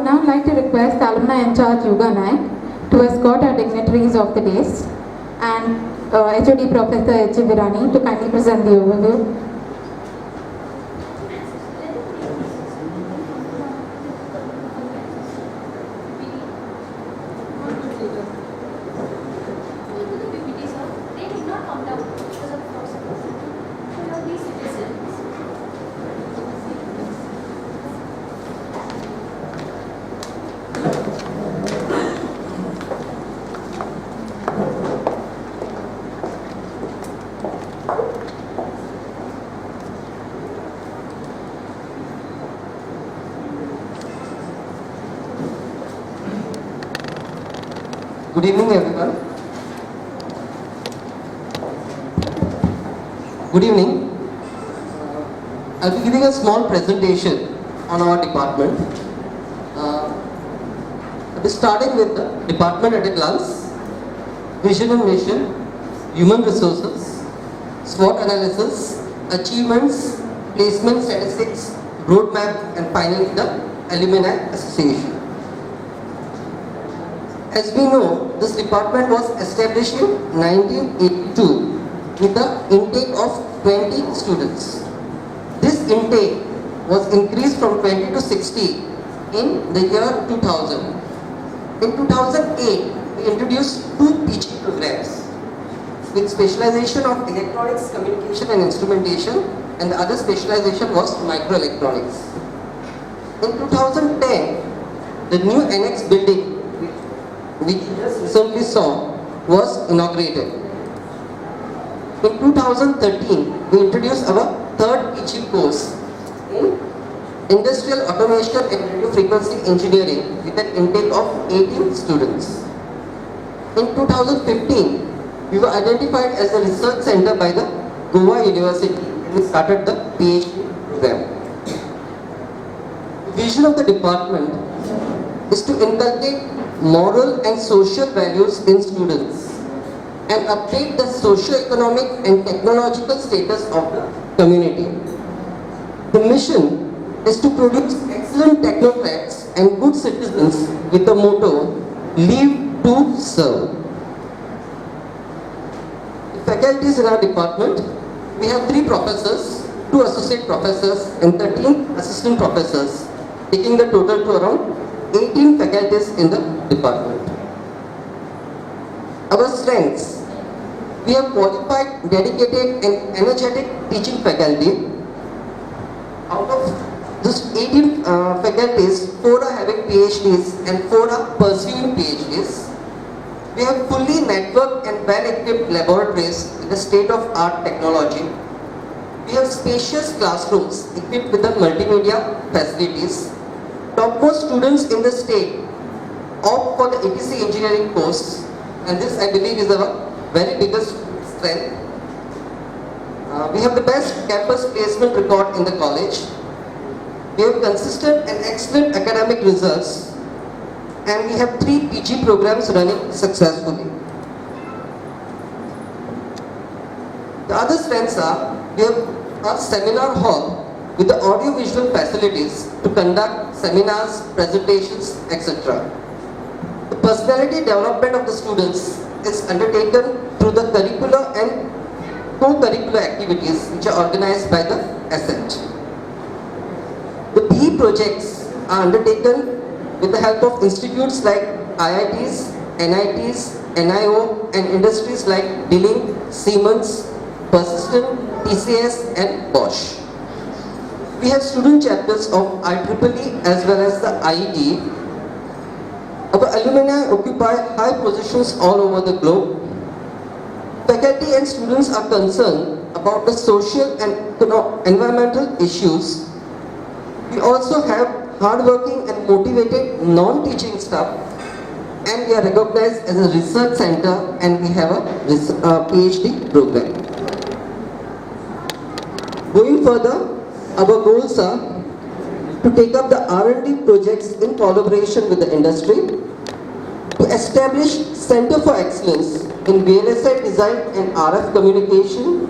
would now like to request the alumni in charge Yoga Naik to escort our dignitaries of the days and HOD Professor H. Virani to kindly present the overview. Good evening, everyone. Good evening. I'll be giving a small presentation on our department. I'll be starting with the department at a glance, vision and mission, human resources, SWOT analysis, achievements, placement statistics, roadmap, and finally the alumni association. As we know, this department was established in 1982 with the intake of 20 students. This intake was increased from 20 to 60 in the year 2000. In 2008, we introduced 2 PG programs with specialization of electronics, communication and instrumentation, and the other specialization was microelectronics. In 2010, the new annex building we just recently saw was inaugurated. In 2013, we introduced our third PG course in Industrial Automation and Radio Frequency Engineering with an intake of 18 students. In 2015, we were identified as a research center by the Goa University and we started the PhD program. The vision of the department is to inculcate moral and social values in students and update the socio-economic and technological status of the community. The mission is to produce excellent technocrats and good citizens with the motto, live to serve. The faculties in our department, we have 3 professors, 2 associate professors and 13 assistant professors, taking the total to around 18 faculties in the department. Our strengths: we have qualified, dedicated and energetic teaching faculty. Out of these 18 faculties, 4 are having PhDs and 4 are pursuing PhDs. We have fully networked and well-equipped laboratories with the state-of-art technology. We have spacious classrooms equipped with the multimedia facilities. Topmost students in the state opt for the ETC engineering course, and this I believe is our very biggest strength. We have the best campus placement record in the college. We have consistent and excellent academic results, and we have 3 PG programs running successfully. The other strengths are, we have a seminar hall with the audio-visual facilities to conduct seminars, presentations, etc. The personality development of the students is undertaken through the curricular and co-curricular activities which are organized by the ASSET. The PE projects are undertaken with the help of institutes like IITs, NITs, NIO and industries like Billing, Siemens, Persistent, TCS and Bosch. We have student chapters of IEEE as well as the IET. Our alumni occupy high positions all over the globe. Faculty and students are concerned about the social and environmental issues. We also have hardworking and motivated non-teaching staff, and we are recognized as a research center and we have a PhD program. Going further, our goals are to take up the R&D projects in collaboration with the industry, to establish Center for Excellence in VLSI Design and RF Communication,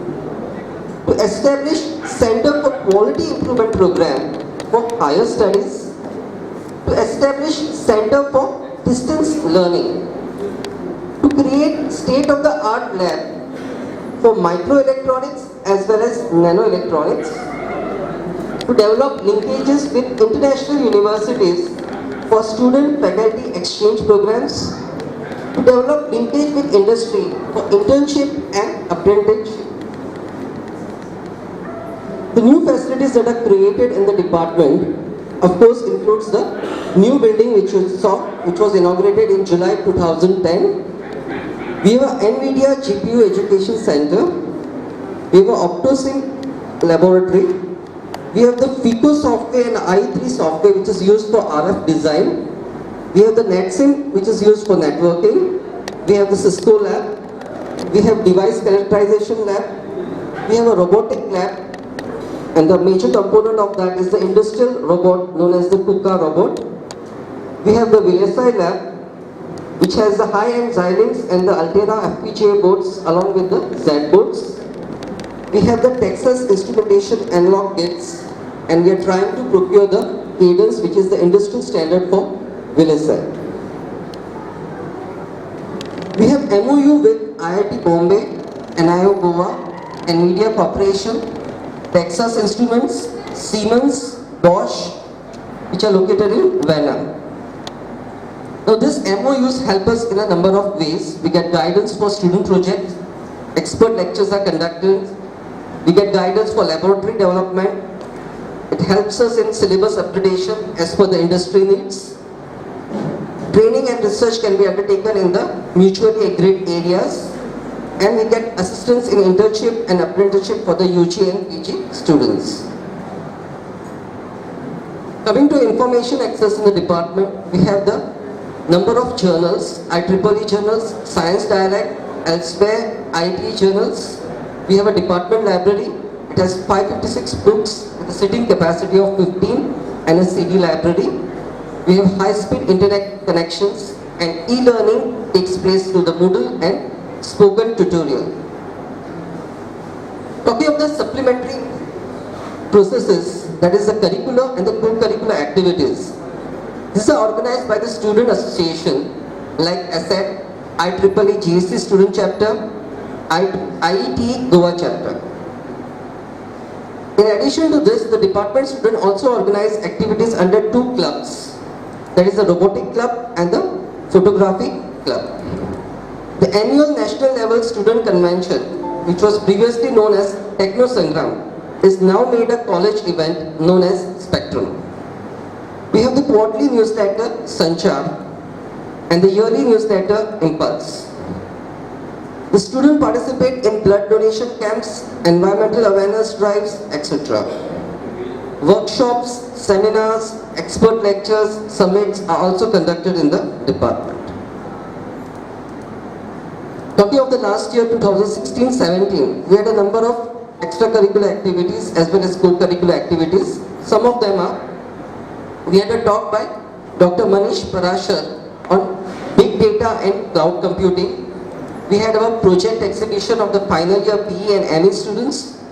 to establish Center for Quality Improvement Program for Higher Studies, to establish Center for Distance Learning, to create state-of-the-art lab for microelectronics as well as nanoelectronics, to develop linkages with international universities for student-faculty exchange programs, to develop linkage with industry for internship and apprenticeship. The new facilities that are created in the department, of course, includes the new building which you saw, which was inaugurated in July 2010. We have a NVIDIA GPU Education Center. We have a OptoSync laboratory. We have the FICO software and i3 software which is used for RF design. We have the NetSync which is used for networking. We have the Cisco lab. We have device characterization lab. We have a robotic lab. And the major component of that is the industrial robot known as the KUKA robot. We have the VLSI lab, which has the high-end Xilinx and the Altera FPGA boards along with the Z boards. We have the Texas Instrumentation Analog Kits, and we are trying to procure the Cadence, which is the industry standard for VLSI. We have MOU with IIT Bombay, NIO Goa, NVIDIA Corporation, Texas Instruments, Siemens, Bosch, which are located in Vienna. Now these MOUs help us in a number of ways. We get guidance for student projects, expert lectures are conducted, we get guidance for laboratory development, it helps us in syllabus upgradation as per the industry needs. Training and research can be undertaken in the mutually agreed areas, and we get assistance in internship and apprenticeship for the UG and PG students. Coming to information access in the department, we have the number of journals, IEEE journals, Science Dialect, elsewhere IT journals. We have a department library. It has 556 books with a sitting capacity of 15 and a CD library. We have high-speed internet connections, and e-learning takes place through the Moodle and spoken tutorial. Talking of the supplementary processes, that is the curricular and the co-curricular activities. These are organized by the student association like ASET, IEEE GSC student chapter, IET Goa chapter. In addition to this, the department student also organize activities under two clubs, that is the robotic club and the photography club. The annual national level student convention, which was previously known as Techno Sangram, is now made a college event known as Spectrum. We have the quarterly newsletter Sanchar and the yearly newsletter Impulse. The students participate in blood donation camps, environmental awareness drives, etc. Workshops, seminars, expert lectures, summits are also conducted in the department. Talking of the last year 2016-17, we had a number of extracurricular activities as well as co-curricular activities. Some of them are, we had a talk by Dr. Manish Parashar on big data and cloud computing. We had our project exhibition of the final year PE and ME students.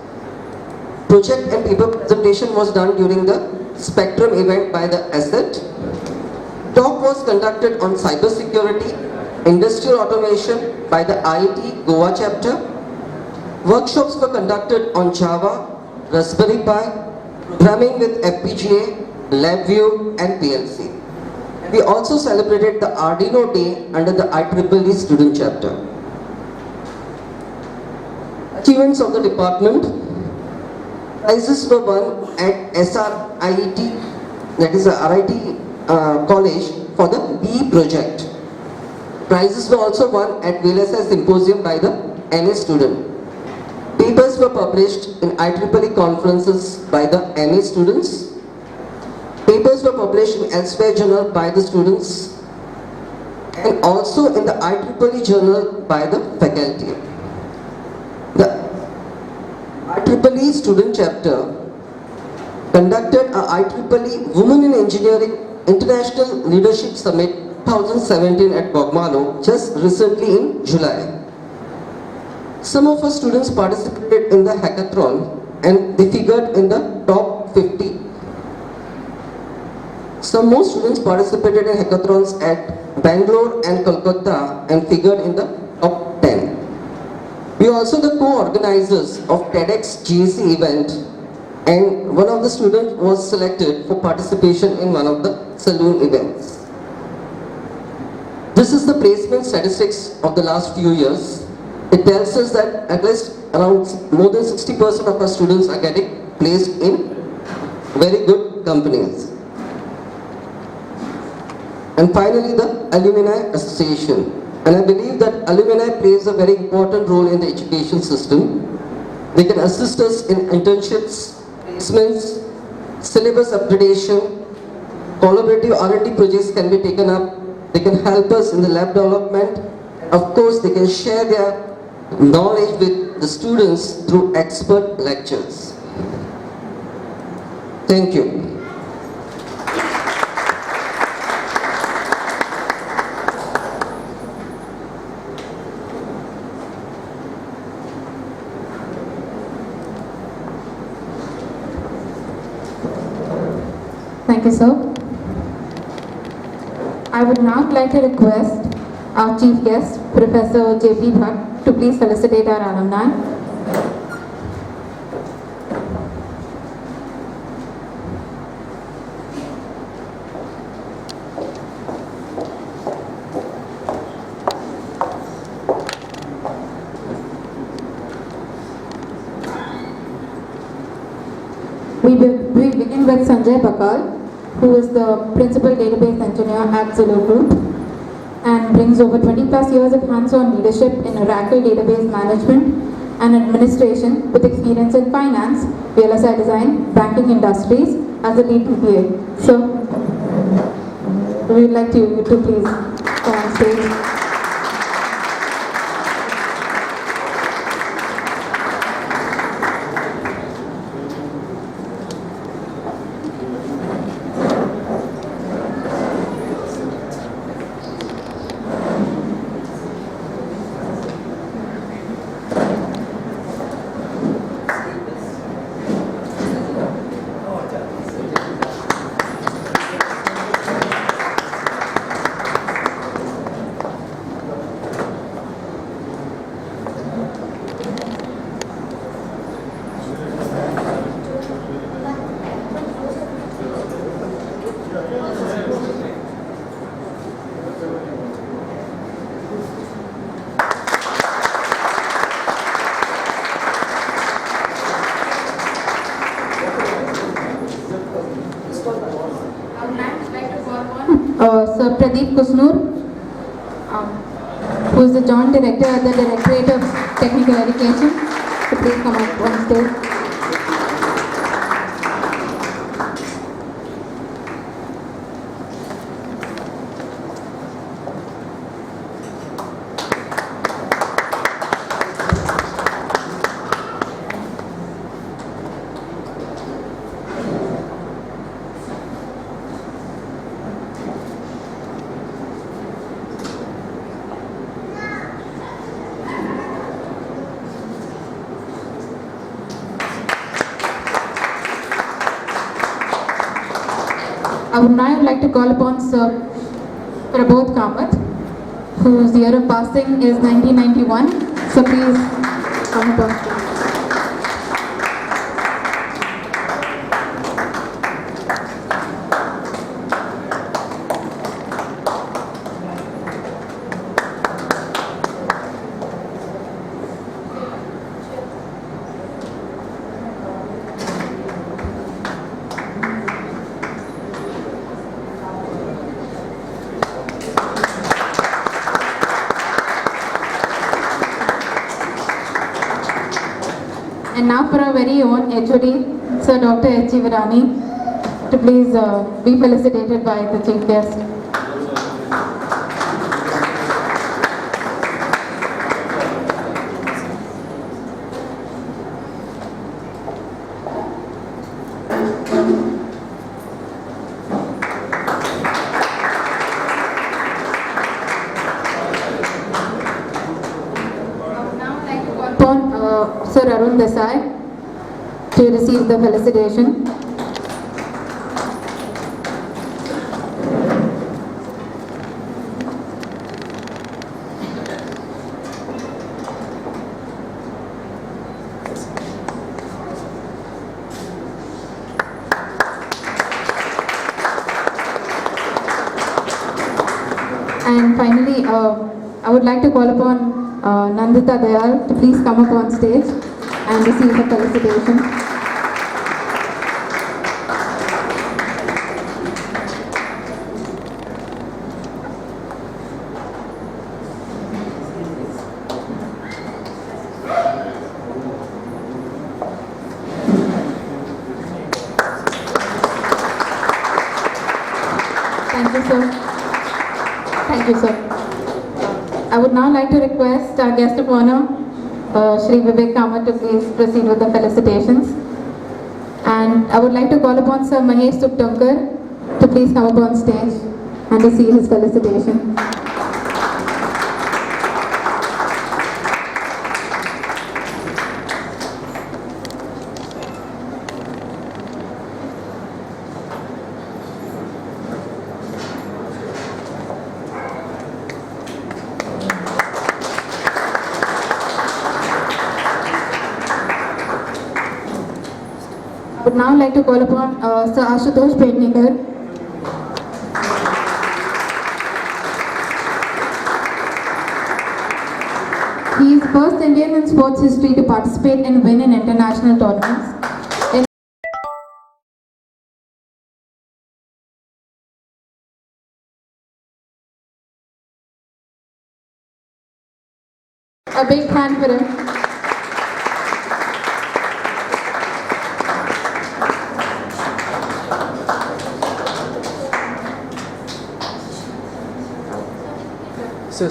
Project and paper presentation was done during the Spectrum event by the ASET. Talk was conducted on cyber security, industrial automation by the IIT Goa chapter. Workshops were conducted on Java, Raspberry Pi, programming with FPGA, LabVIEW and PLC. We also celebrated the Arduino Day under the IEEE student chapter. Achievements of the department. Prizes were won at SRIT, that is a RIT college, for the BE project. Prizes were also won at VLSI symposium by the MA student. Papers were published in IEEE conferences by the MA students. Papers were published in elsewhere journal by the students and also in the IEEE journal by the faculty. The IEEE student chapter conducted a IEEE Women in Engineering International Leadership Summit 2017 at Bogmalo just recently in July. Some of our students participated in the hackathon and they figured in the top 50. Some more students participated in hackathons at Bangalore and Kolkata and figured in the top 10. We are also the co-organizers of TEDx GAC event, and one of the students was selected for participation in one of the saloon events. This is the placement statistics of the last few years. It tells us that at least around more than 60% of our students are getting placed in very good companies. And finally, the Alumni Association. And I believe that alumni plays a very important role in the education system. They can assist us in internships, placements, syllabus upgradation, collaborative R&D projects can be taken up. They can help us in the lab development. Of course, they can share their knowledge with the students through expert lectures. Thank you. Thank you, sir. I would now like to request our chief guest, Professor J.P. Bhatt, to please felicitate our alumni. We begin with Sanjay Bakal, who is the Principal Database Engineer at Zillow Group and brings over 20 plus years of hands-on leadership in Oracle database management and administration with experience in finance, VLSI design, banking industries as a lead PPA. So, we would like you to please come on stage. Sir Pradeep Kusnur, who is the Joint Director at the Directorate of Technical Education, to please come up on stage. I would now like to call upon Sir Prabodh Kamath, whose year of passing is 1991. So please come upon stage. And now for our very own HOD, Sir Dr. H. Virani, to please be felicitated by the chief guest. Sir Arun Desai to receive the felicitation. finally, I would like to call upon Nandita Dayal to please come up on stage and receive her felicitation. Thank you, sir. Thank you, sir. I would now like to request our guest of honor, Shri Vivek Kamath, to please proceed with the felicitations. And I would like to call upon Sir Mahesh Suptankar to please come up on stage and receive his felicitation. I would now like to call upon Sir Ashutosh Pednekar. He is the first Indian in sports history to participate and win in international tournaments. A big hand for him. Sir.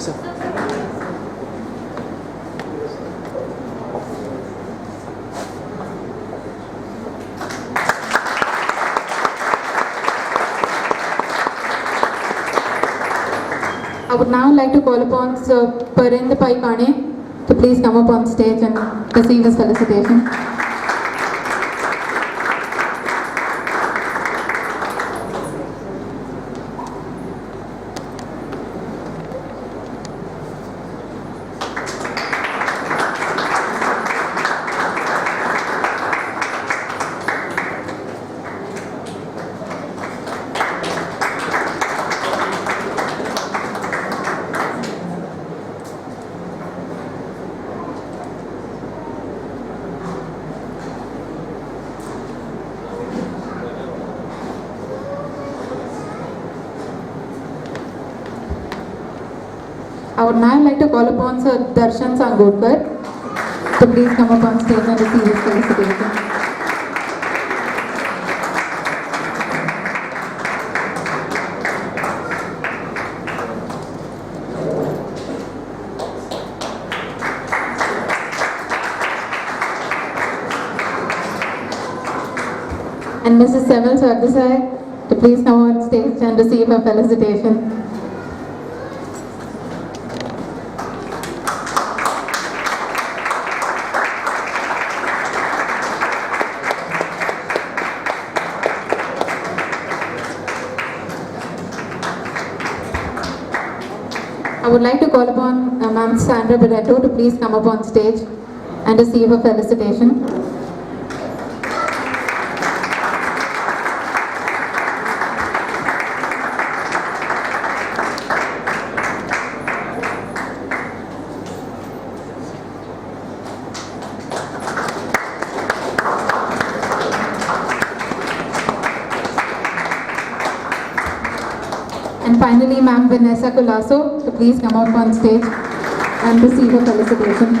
I would now like to call upon Sir Parind Pai Kane to please come up on stage and receive his felicitation. I would now like to call upon Sir Darshan Sangodkar to please come up on stage and receive his felicitation. And Mrs. Seval Sardesai to please come on stage and receive her felicitation. I would like to call upon Ma'am Sandra Barreto to please come up on stage and receive her felicitation. And finally, Ma'am Vanessa Colasso to please come up on stage and receive her felicitation.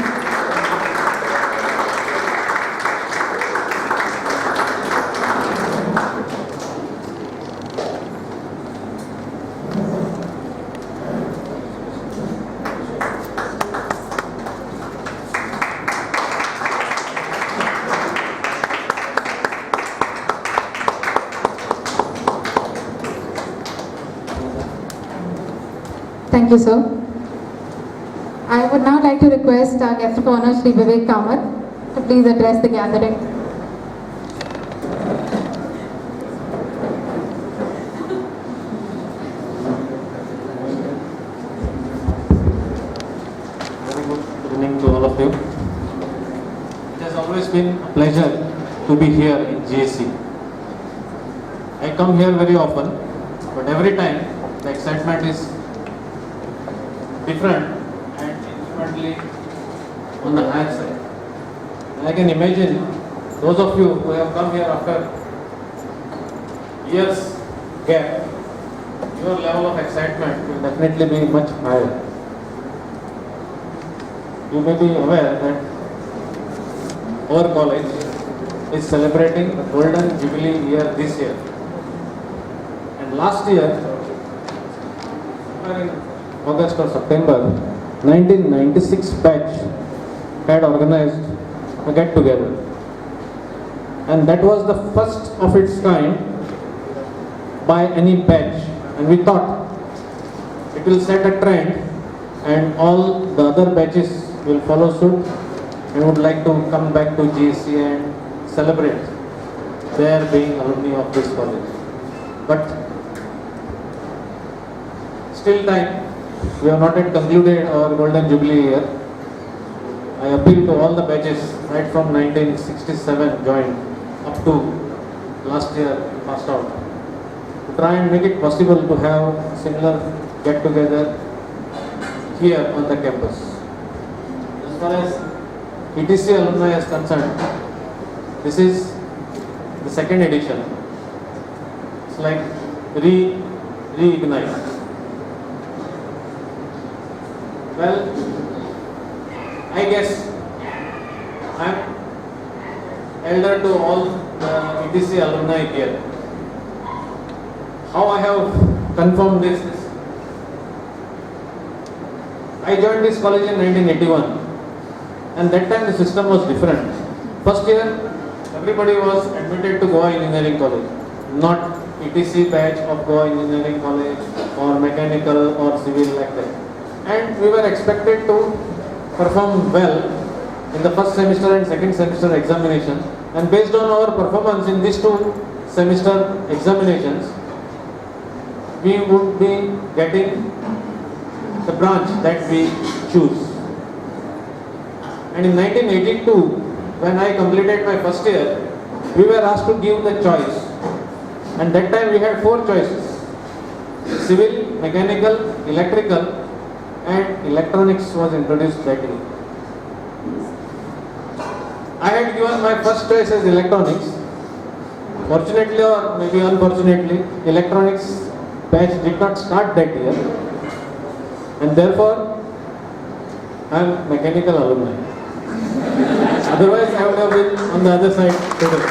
Thank you, sir. I would now like to request our guest of honor, Shri Vivek Kamath, to please address the gathering. Very good evening to all of you. It has always been a pleasure to be here in GSC. I come here very often, but every time the excitement is different and infinitely on the higher side. And I can imagine those of you who have come here after years gap, your level of excitement will definitely be much higher. You may be aware that our college is celebrating the Golden Jubilee year this year. And last year, in August or September, 1996 batch had organized a get together. And that was the first of its kind by any batch. And we thought it will set a trend and all the other batches will follow suit and would like to come back to GSC and celebrate their being alumni of this college. But still time, we have not yet concluded our Golden Jubilee year. I appeal to all the batches right from 1967 joined up to last year passed out to try and make it possible to have similar get together here on the campus. As far as ETC alumni is concerned, this is the second edition. It's like reignite. Well, I guess I'm elder to all the ETC alumni here. How I have confirmed this is, I joined this college in 1981. And that time the system was different. First year, everybody was admitted to Goa Engineering College, not ETC batch of Goa Engineering College or mechanical or civil like that. And we were expected to perform well in the first semester and second semester examination. And based on our performance in these two semester examinations, we would be getting the branch that we choose. And in 1982, when I completed my first year, we were asked to give the choice. And that time we had 4 choices: civil, mechanical, electrical, and electronics was introduced that year. I had given my first choice as electronics. Fortunately or maybe unfortunately, electronics batch did not start that year. And therefore, I am mechanical alumni. Otherwise, I would have been on the other side today.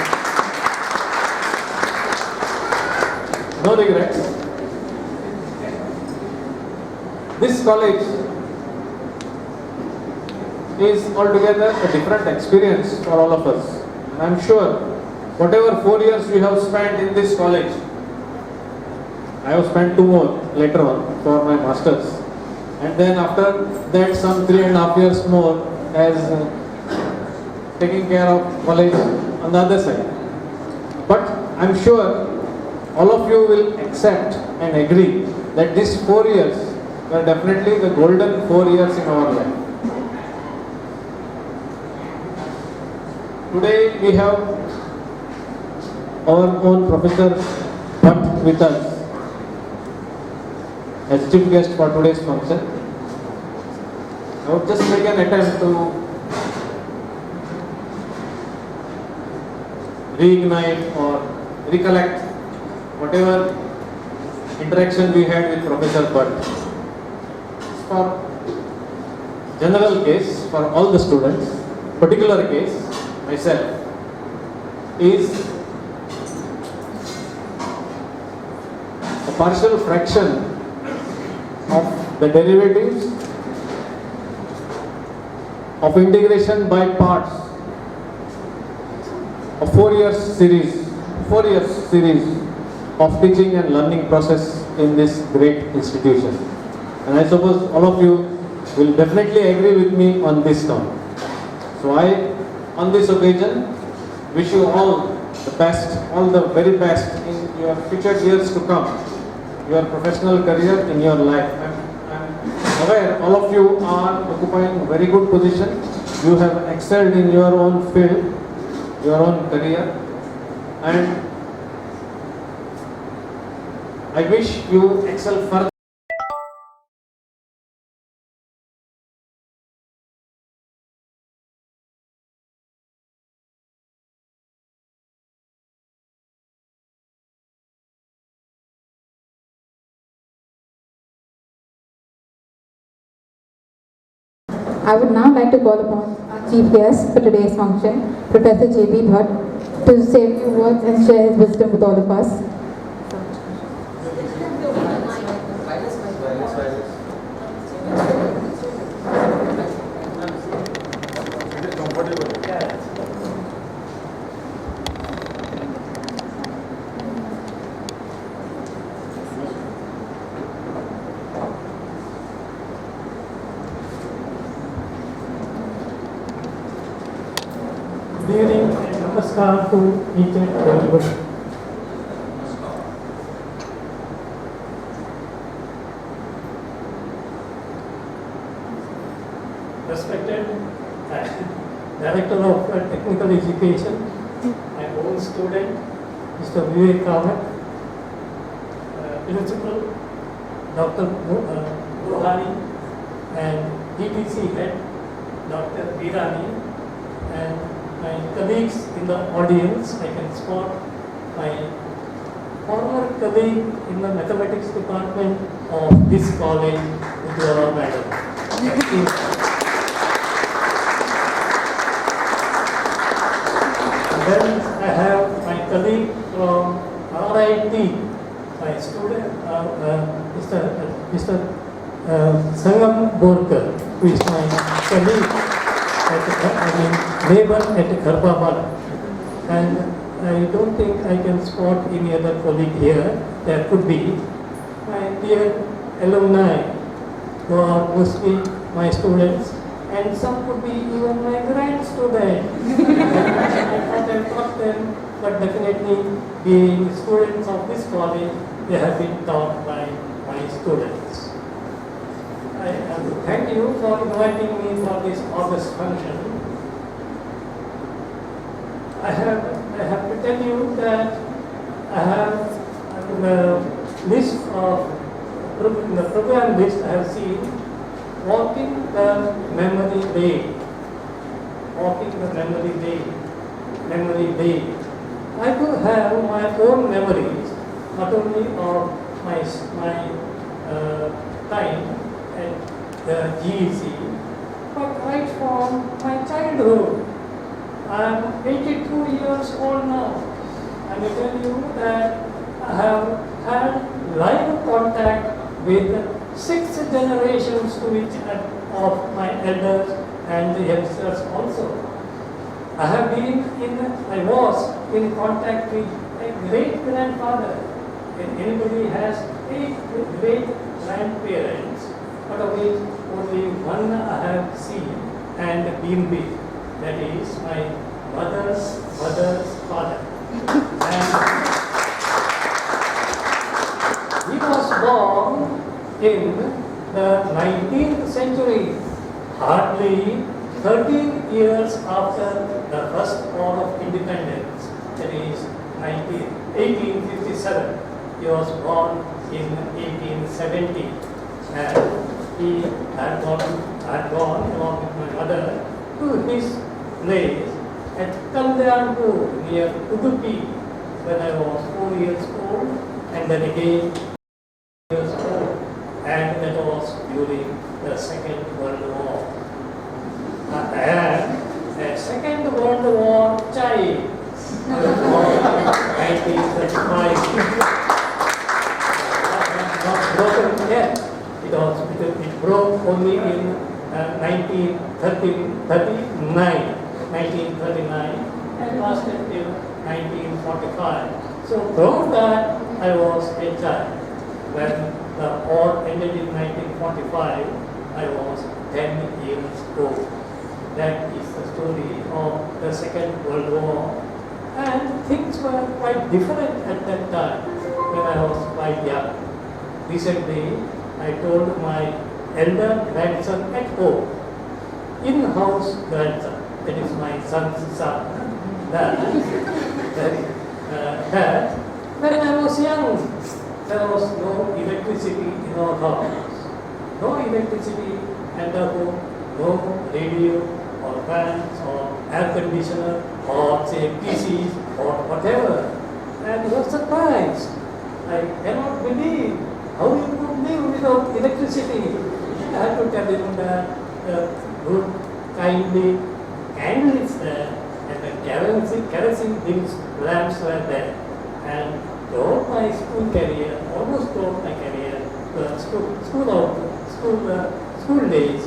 No regrets. This college is altogether a different experience for all of us. And I am sure whatever 4 years we have spent in this college, I have spent 2 more later on for my masters. And then after that some 3.5 years more as taking care of college on the other side. But I am sure all of you will accept and agree that these 4 years were definitely the golden 4 years in our life. Today we have our own Professor Bhatt with us as chief guest for today's function. I would just make an attempt to reignite or recollect whatever interaction we had with Professor Bhatt. For general case, for all the students, particular case, myself, is a partial fraction of the derivatives of integration by parts of 4 years series of teaching and learning process in this great institution. And I suppose all of you will definitely agree with me on this term. So I, on this occasion, wish you all the best, all the very best in your future years to come, your professional career, in your life. I'm aware all of you are occupying a very good position. You have excelled in your own field, your own career, and I wish you excel further. I would now like to call upon our chief guest for today's function, Professor J.B. Bhatt, to say a few words and share his wisdom with all of us. Good evening and namaskar to each and everybody. Respected Director of Technical Education, my own student, Mr. Vivek Kawat, Principal, Dr. Rohani, and DTC Head, Dr. Virani, and my colleagues in the audience. I can spot my former colleague in the mathematics department of this college, Ujjwala Madam. Then I have my colleague from RIT, my student, Mr. Sangam Borkar, who is my colleague. Neighbor at Kharbabad, and I don't think I can spot any other colleague here. There could be my dear alumni, who are mostly my students, and some could be even my grand students. I thought I taught them, but definitely being students of this college, they have been taught by my students. I have to thank you for inviting me for this August function. I have to tell you that I have the list of, in the program list I have seen, walking the memory lane. Walking the memory lane. I do have my own memories, not only of my time at the GEC, but right from my childhood. I am 82 years old now. I may tell you that I have had live contact with 6 generations to each of my elders and the youngsters also. I was in contact with a great grandfather. If anybody has 8 great grandparents, out of which only one I have seen and been with. That is my mother's father. And he was born in the 19th century, hardly 13 years after the first war of independence, that is 1857. He was born in 1870, and he had gone along with my mother to his place at Kalyanpur near Udupi when I was 4 years old, and then again years old, and that was during the Second World War. And a Second World War child. I was born 1935. Not broken yet. It broke only in 1939 and lasted till 1945. So from that I was a child. When the war ended in 1945, I was 10 years old. That is the story of the Second World War. And things were quite different at that time when I was quite young. Recently, I told my elder grandson at home, in-house grandson, that is my son's son, that when I was young, there was no electricity in our house. No electricity, and therefore no radio or fans or air conditioner or say PCs or whatever. And he was surprised. I cannot believe how you could live without electricity. I had to tell him that good, kindly candles there, and the kerosene lamps were there. And throughout my school career, almost throughout my career, the school days,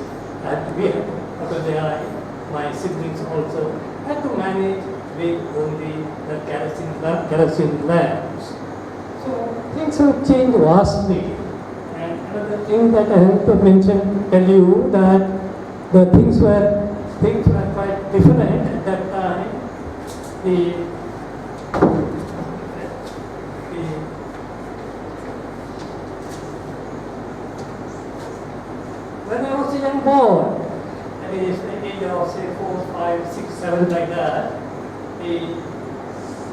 my siblings also had to manage with only the kerosene lamps. So things have changed vastly. And another thing that I have to tell you that the things were quite different at that time. When I was a young boy, that is the age of say 4, 5, 6, 7 like that,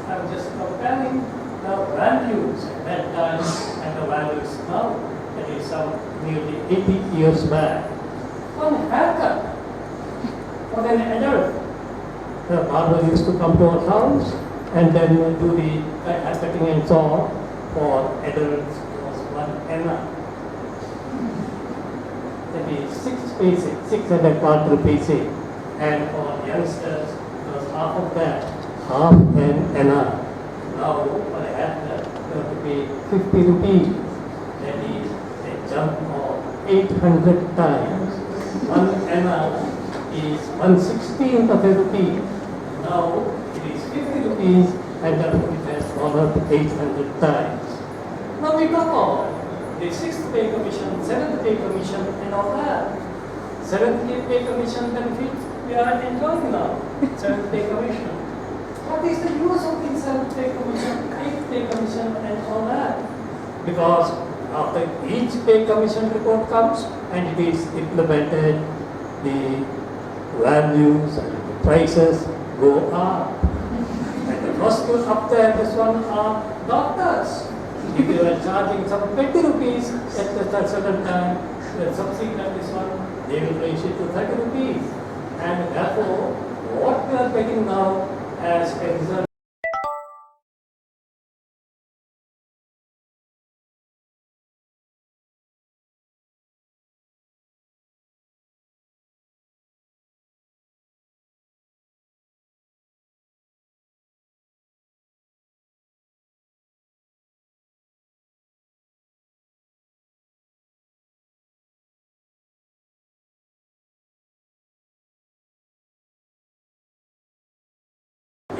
I'm just comparing the values at that time and the values now. That is some nearly 80 years back. One haircut for an adult. The barber used to come to our house and then do the haircutting and so on. For adults, it was 1 anna. That is 6 paise, 6.25 paise. And for youngsters, it was half of that, half an anna. Now, for a haircut, you have to pay 50 rupees. That is a jump of 800 times. 1 anna is 1/16th of a rupee. Now, it is 50 rupees and it has gone up 800 times. Now we talk about the 6th pay commission, 7th pay commission and all that. 7th pay commission benefits we are enjoying now. 7th pay commission. What is the use of the 7th pay commission, 8th pay commission and all that? Because after each pay commission report comes and it is implemented, the values and the prices go up. And the first one up there, this one are doctors. If you are charging some 20 rupees at a certain time, the subsequent this one, they will raise it to 30 rupees. And therefore, what we are getting now as a result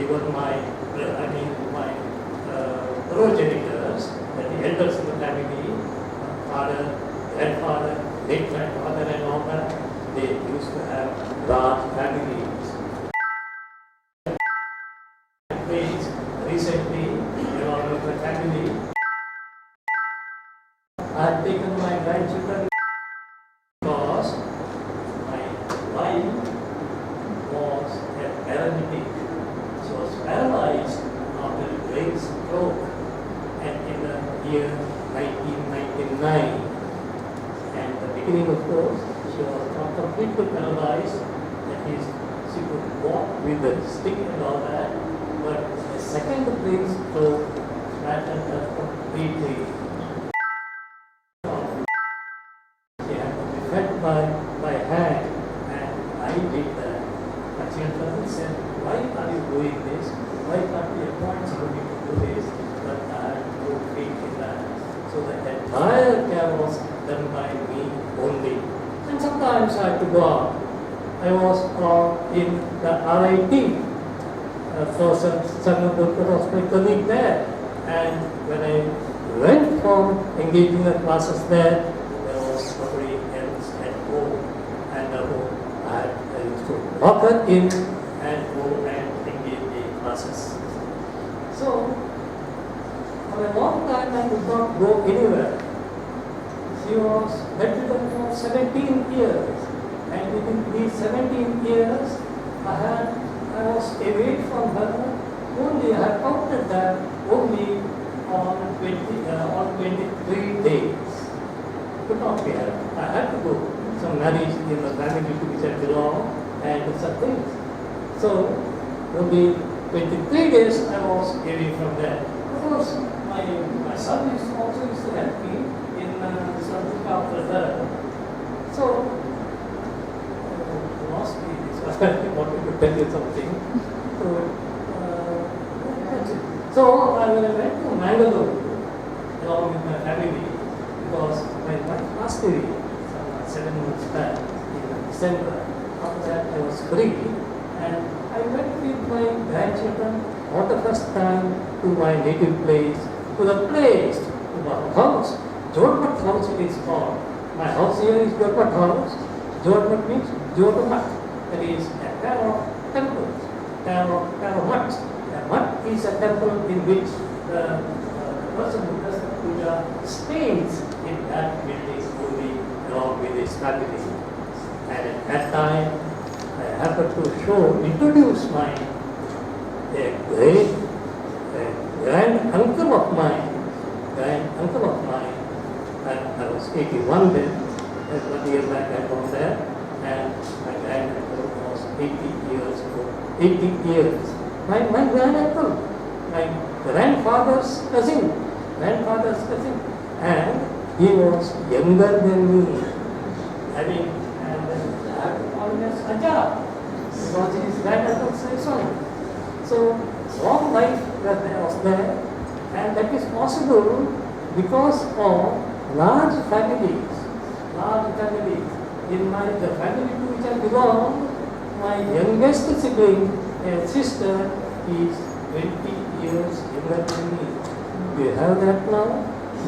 even my progenitors, the elders in the family, father, grandfather, late grandfather and all that, they used to have large families. Recently, along with my family, I had taken my grandchildren because my wife was a paralytic. She was paralyzed after a brain stroke and in the year 1999. And the beginning, of course, she was not completely paralyzed. That is, she could walk with a stick and all that. But the second brain stroke flattened her completely. She had to be fed by hand, and I did that. My children said, "Why are you doing this? Why can't we appoint somebody to do this?" But I had no faith in that. So the entire care was done by me only. And sometimes I had to go out. I was in the RIT. For some was my colleague there. And when I went from engaging the classes there was nobody else at home. And I used to walk her in and go and engage the classes. So, for a long time I could not go anywhere. She was bedridden for 17 years. And within these 17 years, I was away from her only, I had counted that only on 23 days. Could not be helped. I had to go. Some marriage in the family to be settled along and such things. So, only 23 days I was away from there. Of course, my son also used to help me in some look after her. So, I wanted to tell you something. So, that's it. So when I went to Mangalore along with my family, because my wife passed away some 7 months back in December. After that I was free, and I went with my grandchildren for the first time to my native place, to the place, to my house. Jormat house it is called. My house here is Jormat house. Jormat means Jormat. That is a pair of temples, pair of mutts. A mutt is a temple in which the person who does the puja stays in that building only along with his family. And at that time, I happened to introduce my grand uncle of mine, and I was 81 then, and 1 year back I was there, and my grand uncle was 80 years old, 80 years. My grand uncle, my grandfather's cousin, and he was younger than me. I mean, and I have to call him as Ajah, because he is grand uncle's son. So, long life that I was there, and that is possible because of large families. In the family to which I belong, my youngest sibling, a sister, is 20 years younger than me. Do you have that now?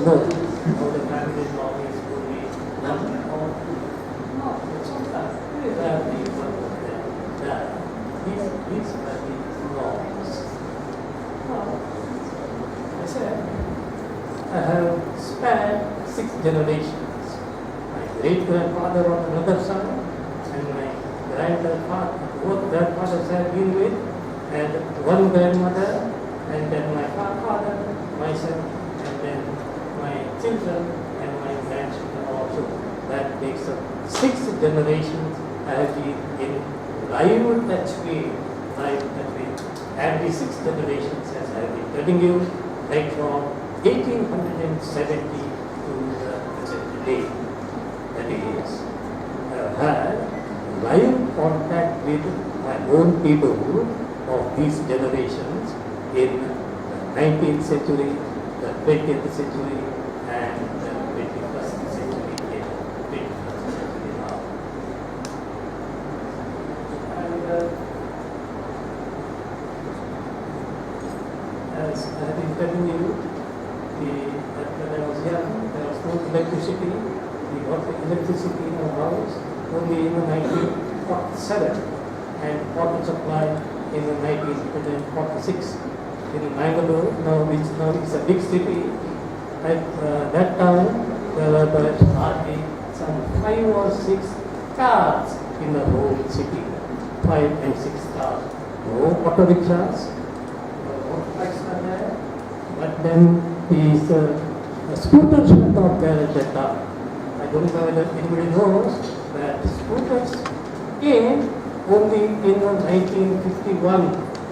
No. How the family law is only one or no, it's not that. We have the one of them. That. These are the laws. Now, I said, I have spanned 6 generations. My great-grandfather on another side, and my grandfather, both grandfathers have been with, and one grandmother, and then my father, myself, and then my children, and my grandchildren also. That makes up 6 generations I have been in live touch with. And the 6 generations, as I have been telling you, right from 1870 to the present day. That is, I have had live contact with my own people of these generations in the 19th century, the 20th century, and the 21st century now. And as I have been telling you, when I was young, there was no electricity. We got the electricity in our house only in the 1947, and water supply in the 1946 in Bangalore, which now is a big city. At that time, there were but hardly some 5 or 6 cars in the whole city. 5 and 6 cars. No auto rickshaws, no motorbikes were there. But then these scooters were not there at that time. I don't know whether anybody knows that scooters came only in 1951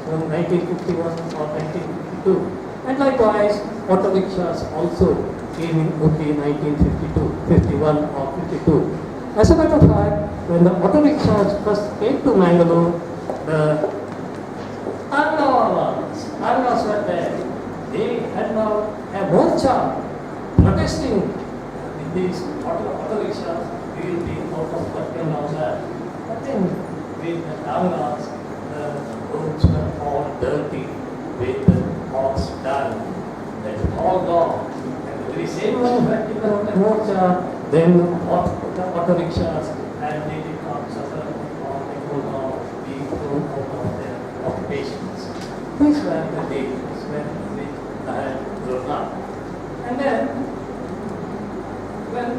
or 1952. And likewise, auto rickshaws also came in only 1952, 51 or 52. As a matter of fact, when the auto rickshaws first came to Mangalore, the alumni were there. They had now a mocha protesting with these auto rickshaws. We will be out of work and all that. But then with the alumni, the roads were all dirty with the horse done. That is all gone. And the very same one who had taken out the mocha, then the auto rickshaws, and they did not suffer or they could not be thrown out of their occupations. These were the days when I had grown up. And then, when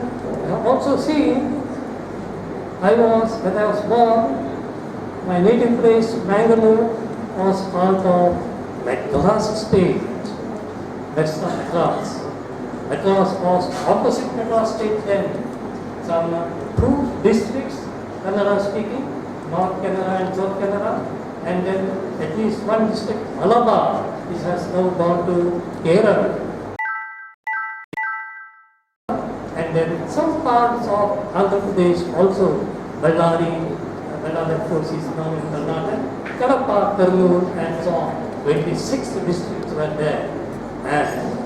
I also see, when I was born, my native place, Bangalore, was part of Madras state. That's not Madras. Madras was opposite Madras state then. Some 2 districts, Kannada speaking, North Kannada and South Kannada, and then at least 1 district, Malabar, which has now gone to Kerala. And then some parts of Andhra Pradesh also, Ballari, another course is known in Karnataka, Kadapa, Kurnool, and so on. 26 districts were there. And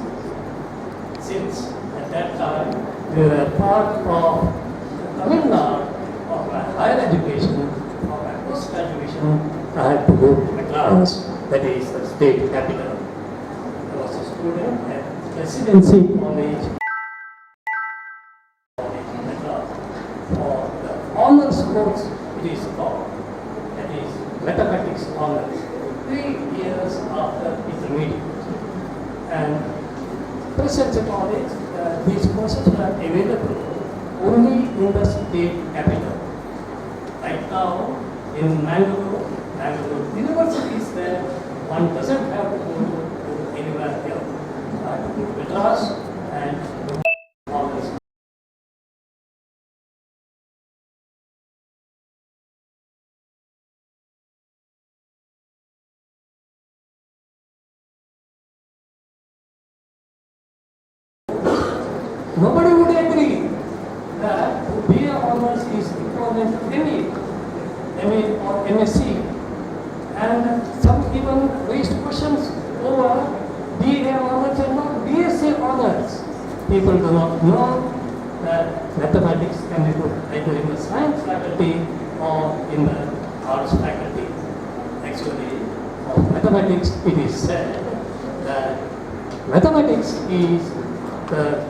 since at that time we were part of Tamil Nadu of my higher education, of my post-graduation, I had to go to Madras, that is the state capital. I was a student at Residency College, Madras. For the honors course, it is called, that is mathematics honors, 3 years after intermediate. And Presidency College, these courses are available only in the state capital. Right now, in Mangalore University is there, one doesn't have to go to anywhere else. I have to go to Madras and do honors. Nobody would agree that to be a honors is equivalent to MA or MSc. And some even raised questions over BA honors and not BSc honors. People do not know that mathematics can be good either in the science faculty or in the arts faculty. Actually, of mathematics it is said that mathematics is the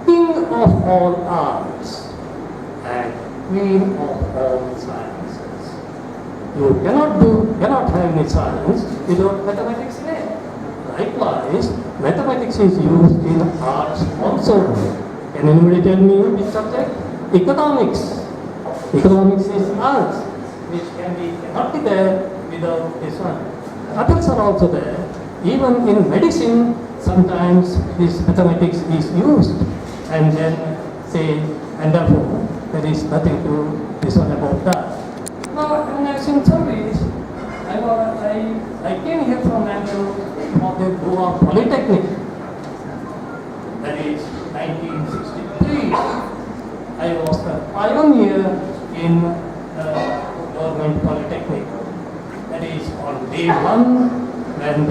king of all arts and queen of all sciences. You cannot have any science without mathematics in it. Likewise, mathematics is used in arts also. Can anybody tell me which subject? Economics. Economics is arts, which cannot be there without this one. Others are also there. Even in medicine, sometimes this mathematics is used. And then say, and therefore, there is nothing to this one about that. Now, when I was in service, I came here from Mangalore for the Goa Polytechnic. That is 1963. I was the pioneer in government polytechnic. That is on day one when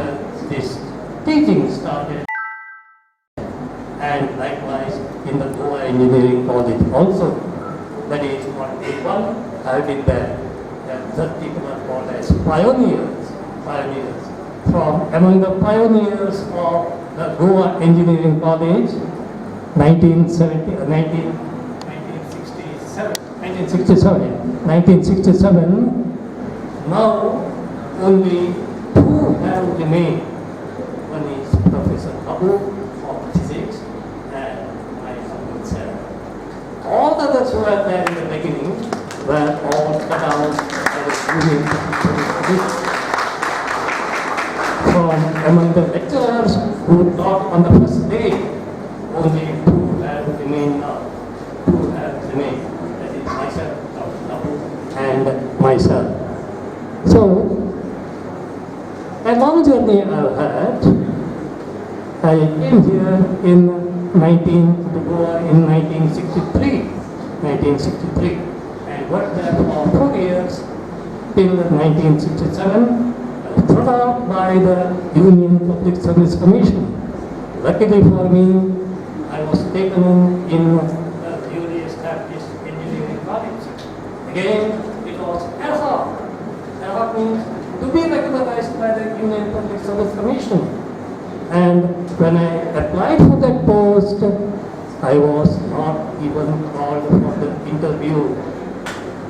this teaching started. And likewise in the Goa Engineering College also. That is on day one, I have been there. And such people are called as pioneers. From among the pioneers of the Goa Engineering College, 1967, now only 2 have remained. One is Professor Abu of physics and myself itself. All the others who were there in the beginning were all cut out by the union. From among the lecturers who taught on the first day, only 2 have remained now. 2 have remained. That is myself, Dr. Abu, and myself. So, a long journey I've had. I came here in 1963, and worked there for 4 years till 1967. Brought out by the Union Public Service Commission. Luckily for me, I was taken in the newly established engineering college. Again, it was ad hoc. Ad hoc means to be recognized by the Union Public Service Commission. And when I applied for that post, I was not even called for the interview.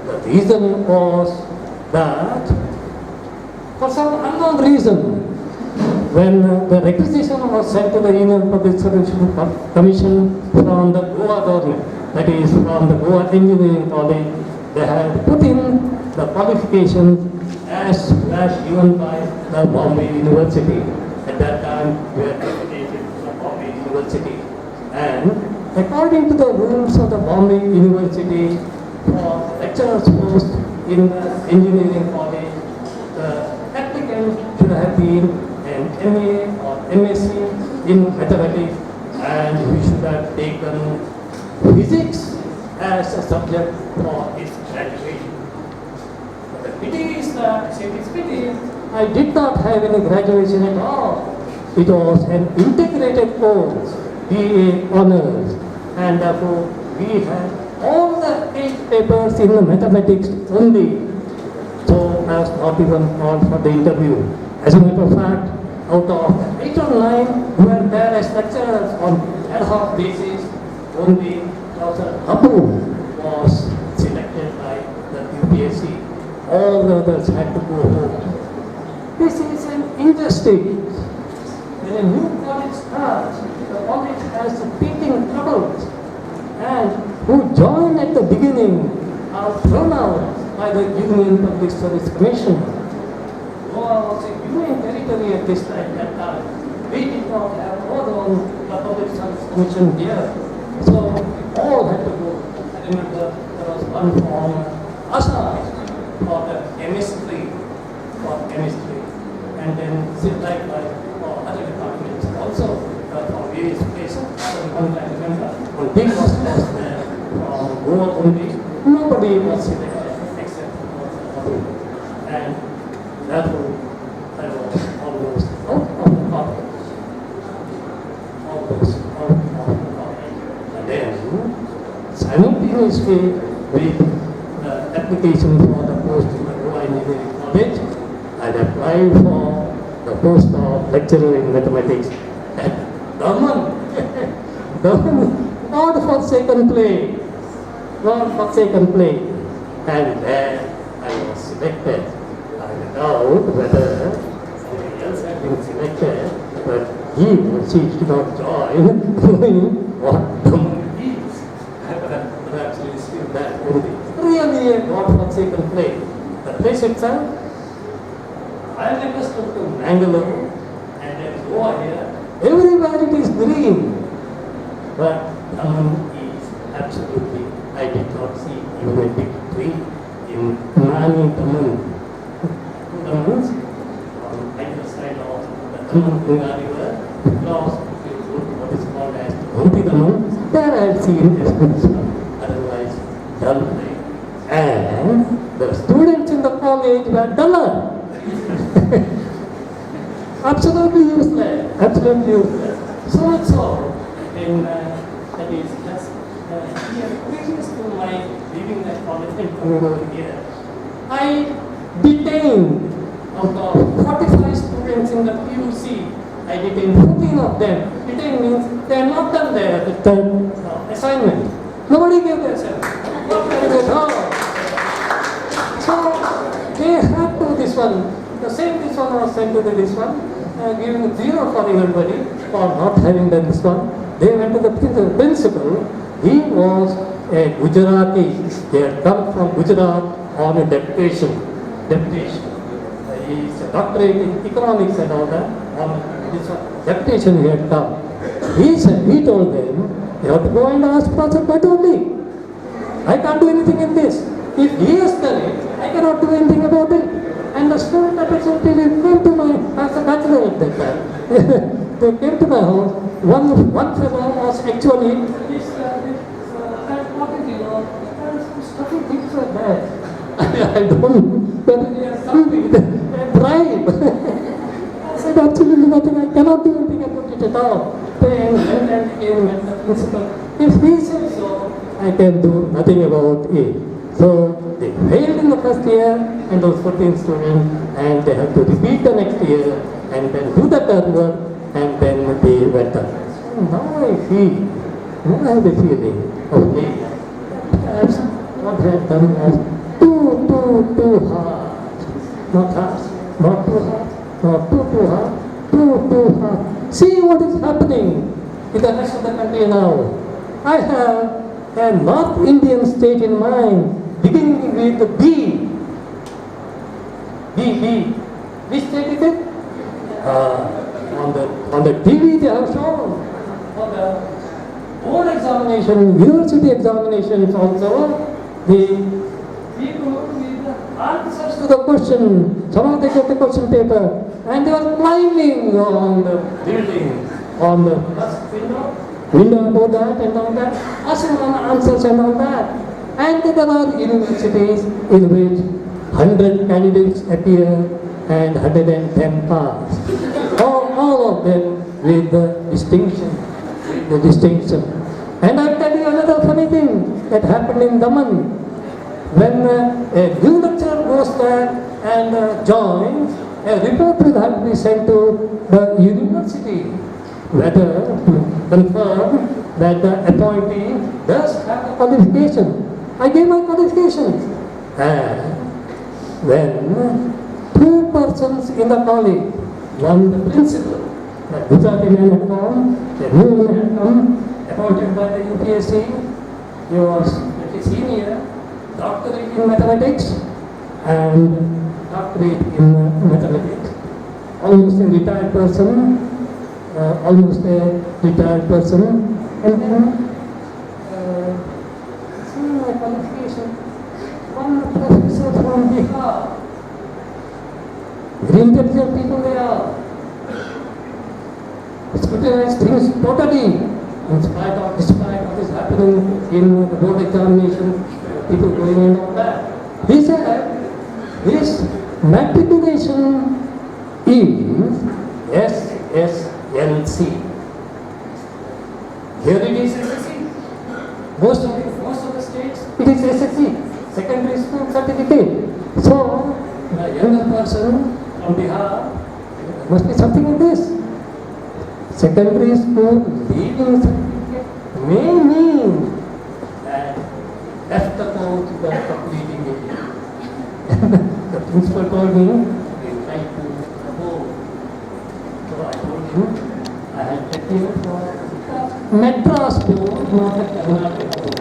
The reason was that for some unknown reason, when the requisition was sent to the Union Public Service Commission from the Goa government, that is from the Goa Engineering College, they had put in the qualifications as given by the Bombay University. At that time, we were affiliated to the Bombay University. And according to the rules of the Bombay University, for lecturer's post in the engineering college, the applicant should have been an MA or MSc in mathematics, and he should have taken physics as a subject for his graduation. pity is that, it is pity, I did not have any graduation at all. It was an integrated course, BA honors, and therefore we had all the 8 papers in the mathematics only. So I was not even called for the interview. As a matter of fact, out of 8 or 9 who were there as lecturers on ad hoc basis, only Dr. Abu was selected by the UPSC. All the others had to go home. This is an injustice. When a new college starts, the college has teething troubles, and who join at the beginning are thrown out by the Union Public Service Commission. Goa was a union territory at this time, that time. We did not have our own Public Service Commission here. So all had to go. I remember there was one from Assam for the chemistry, and then likewise for other departments also from various places. So I remember when big hospitals there from Goa only, nobody was selected except for the and therefore I was almost out of the college. Almost out of the college. And then simultaneously with the application for the post in the Goa Engineering College, I applied for the post of lecturer in mathematics at Daman. Daman, not for second place. Not for second place. And then I was selected. I doubt whether somebody else had been selected, but he or she did not join, knowing what Daman is. Perhaps it is still that only. Really a God for second place. The place itself, I am accustomed to Mangalore and then Goa here. Everywhere it is green. But Daman is absolutely, I did not see even a big tree in Nani Daman. Damans on either side of the Daman River, across what is called as Gunti Daman. There I had seen a small, otherwise dull place. And the students in the college were duller. Absolutely useless. Absolutely useless. So in that is just here, previous to my leaving that college and coming over here, I detained out of 45 students in the PUC. I detained 14 of them. Detain means they are not done their assignment. Nobody gave their assignment. Not very good. So they had to this one. The same this one was sent to this one, giving 0 for everybody for not having done this one. They went to the principal. He was a Gujarati. He had come from Gujarat on a deputation. He is a doctorate in economics and all that. On this deputation he had come. He told them, you have to go and ask Professor Patoli. I can't do anything in this. If he has done it, I cannot do anything about it. And the student representative came to my house, as a bachelor at that time. They came to my house. One fellow was actually this pocket, stuffy things were there. I don't know whether they are something, a bribe. I said absolutely nothing. I cannot do anything about it at all. Then came with the principal. If he says so, I can do nothing about it. So they failed in the first year, and those 14 students, and they have to repeat the next year, and then do the third work, and then they went up. So now I have a feeling of me. Perhaps what I have done was too hard. Not hard, not too hard, not too hard, too hard. See what is happening in the rest of the country now. I have a North Indian state in mind, beginning with B. Which state is it? On the TV they have shown. On the board examination, university examinations also, the people give the answers to the question. Some of them get the question paper, and they are climbing on the building, on the window about that and all that, asking answers and all that. And there are universities in which 100 candidates appear and 110 pass. All of them with the distinction. And I'll tell you another funny thing that happened in Daman. When a new lecturer goes there and joins, a report will have to be sent to the university whether to confirm that the appointee does have a qualification. I gave my qualifications. And when two persons in the college, one the principal, the Gujarati man had come, the new man had come, appointed by the UPSC, he was a senior, doctorate in mathematics and doctorate in mathematics. Almost a retired person, and then see my qualification. One professor from Bihar. Very intelligent people they are. Scrutinize things totally. In spite of what is happening in the board examination, people going in on that. He said his matriculation is SSLC. Here it is SSC. Most of the states it is SSC, secondary school certificate. So the younger person from Bihar must be something like this. Secondary school leaving certificate may mean that left the code to the completing it. The principal told me they tried to go. So I told him I had taken it for Madras board, not the Karnataka board.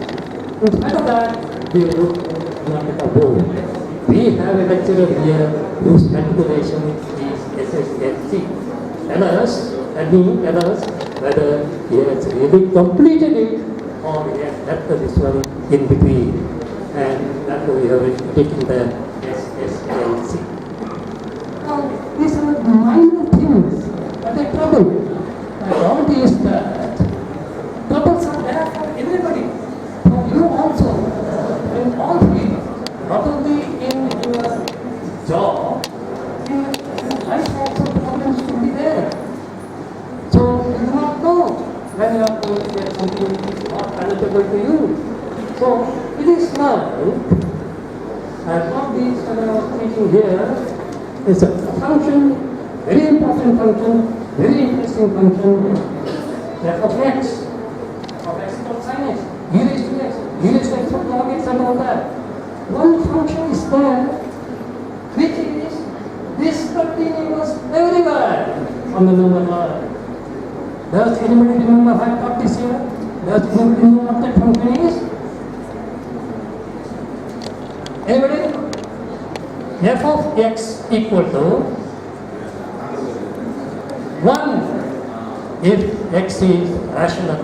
In spite of that, they wrote Karnataka board. We have a lecturer here whose matriculation is SSLC. Tell us whether he has really completed it or he has left this one in between. And that we have taken the SSLC. Now, these are minor things, but they trouble. My point is that troubles are there for everybody, for you also, in all fields, not only in your job, in life also problems should be there. So you do not know when you are going to get something which is not palatable to you. So it is like, and what these when I was teaching here is a function, very important function, very interesting function, that of x. Of x is called sin x, e raised to x, e raised to x of log x and all that. One function is there, which is discontinuous everywhere on the number line. Does anybody remember how I taught this here? Does anybody know what that function is? Anybody? F of x equal to 1 if x is rational,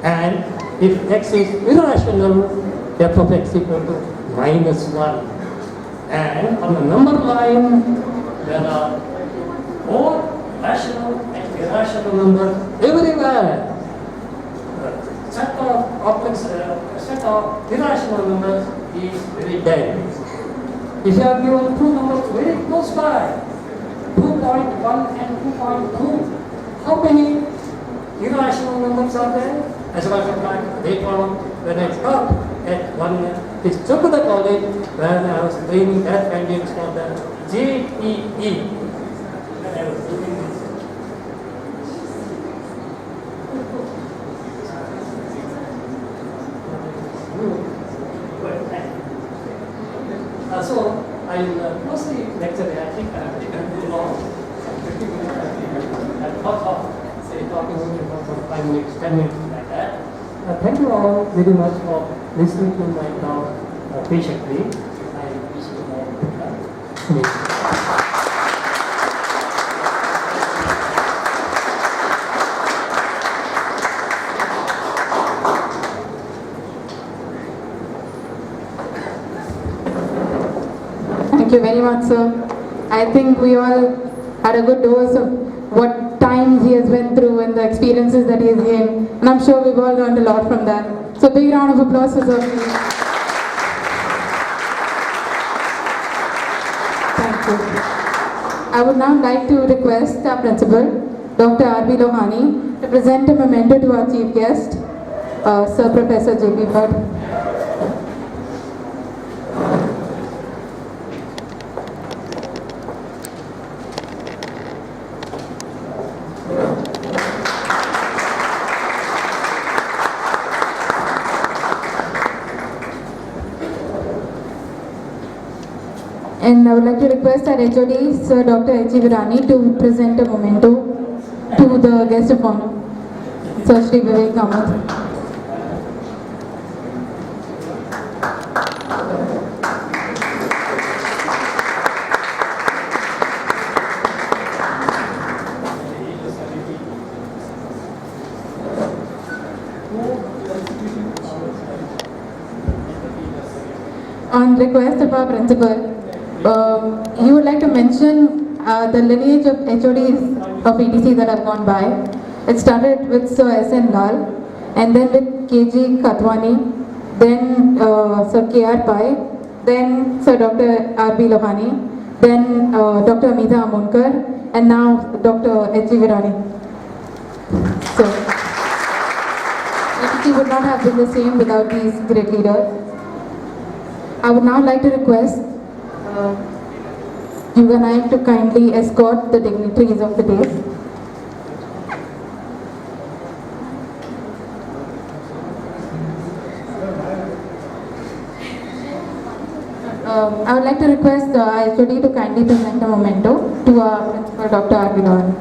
and if x is irrational, f of x equal to -1. And on the number line, there are both rational and irrational numbers everywhere. Set of irrational numbers is very dead. If you have given two numbers very close by, 2.1 and 2.2, how many irrational numbers are there? As a matter of fact, later on, when I taught at one Chokada college, where I was training that candidates for the JEE, when I was doing this. So I'll close the lecture. I think I have taken too long. 50 minutes. I thought of talking only for 5 minutes, 10 minutes like that. Thank you all very much for listening to my talk patiently. I wish you all good luck. Thank you very much, sir. I think we all had a good dose of what times he has been through and the experiences that he has gained. And I'm sure we've all learned a lot from that. So big round of applause for sir. Thank you. I would now like to request our principal, Dr. R.B. Lohani, to present a memento to our chief guest, Sir Professor J.P. Bhatt. And I would like to request our HOD, Sir Dr. H.E. Virani, to present a memento to the guest of honor, Sir Shri Vivek Kamath. On request of our principal, he would like to mention the lineage of HODs of ETC that have gone by. It started with Sir S.N. Lal, and then with K.G. Katwani, then Sir K.R. Pai, then Sir Dr. R.B. Lohani, then Dr. Amita Amonkar, and now Dr. H.E. Virani. So, ETC would not have been the same without these great leaders. I would now like to request you and I to kindly escort the dignitaries of the day. I would like to request the HOD to kindly present a memento to our principal, Dr. R.B. Lohani.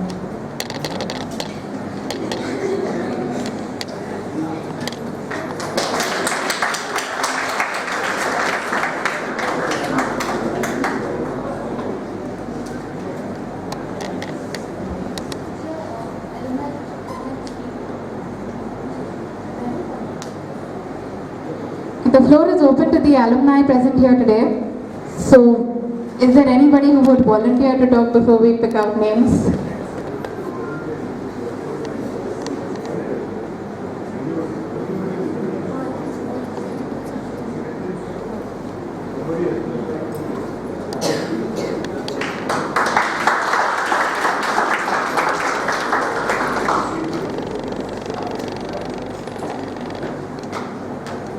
The floor is open to the alumni present here today. So, is there anybody who would volunteer to talk before we pick out names?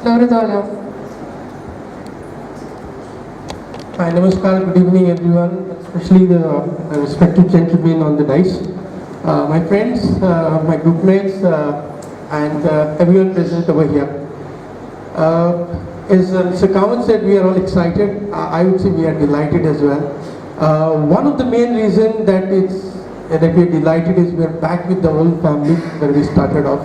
Floor is all yours. Hi, namaskar, good evening everyone, especially the respected gentlemen on the dais. My friends, my group mates, and everyone present over here. As Mr. Kamath said, we are all excited. I would say we are delighted as well. One of the main reasons that we are delighted is we are back with the whole family where we started off.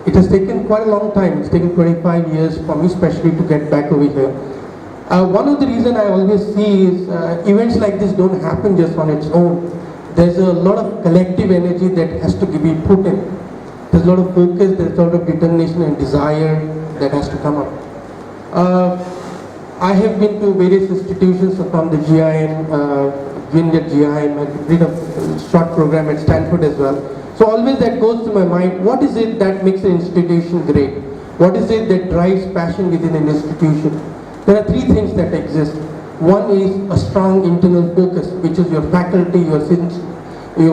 It has taken quite a long time. It's taken 25 years for me especially to get back over here. One of the reasons I always see is events like this don't happen just on its own. There's a lot of collective energy that has to be put in. There's a lot of focus, there's a lot of determination and desire that has to come up. I have been to various institutions from the GIM, been at GIM, I did a short program at Stanford as well. So always that goes to my mind, what is it that makes an institution great? What is it that drives passion within an institution? There are three things that exist. One is a strong internal focus, which is your faculty, your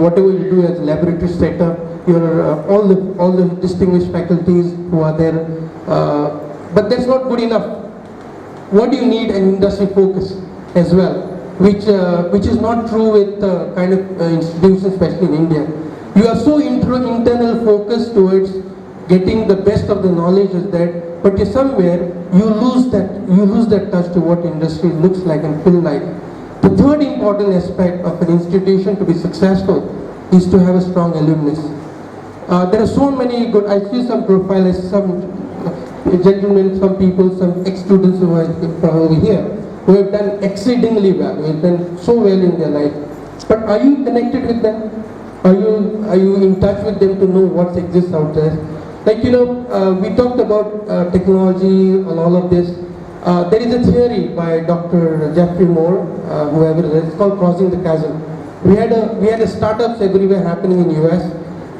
whatever you do as a laboratory setup, your all the distinguished faculties who are there. But that's not good enough. What do you need? An industry focus as well, which is not true with kind of institutions, especially in India. You are so internal focused towards getting the best of the knowledge is that, but somewhere you lose that touch to what industry looks like and feel like. The third important aspect of an institution to be successful is to have a strong alumnus. There are so many good, I see some profiles, some gentlemen, some people, some ex-students who are over here, who have done exceedingly well, who have done so well in their life. But are you connected with them? Are you in touch with them to know what exists out there? Like, we talked about technology and all of this. There is a theory by Dr. Jeffrey Moore, whoever it is, it's called Crossing the Chasm. We had a startups everywhere happening in US,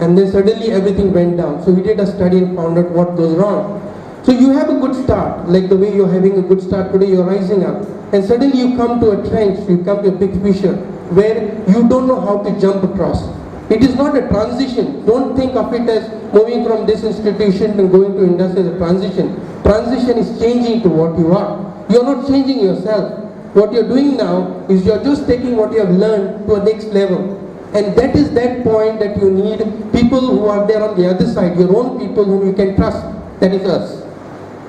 and then suddenly everything went down. So we did a study and found out what goes wrong. So you have a good start, like the way you're having a good start today, you're rising up. And suddenly you come to a trench, you come to a big fissure, where you don't know how to jump across. It is not a transition. Don't think of it as moving from this institution and going to industry as a transition. Transition is changing to what you are. You're not changing yourself. What you're doing now is you're just taking what you have learned to a next level. And that is that point that you need people who are there on the other side, your own people whom you can trust. That is us.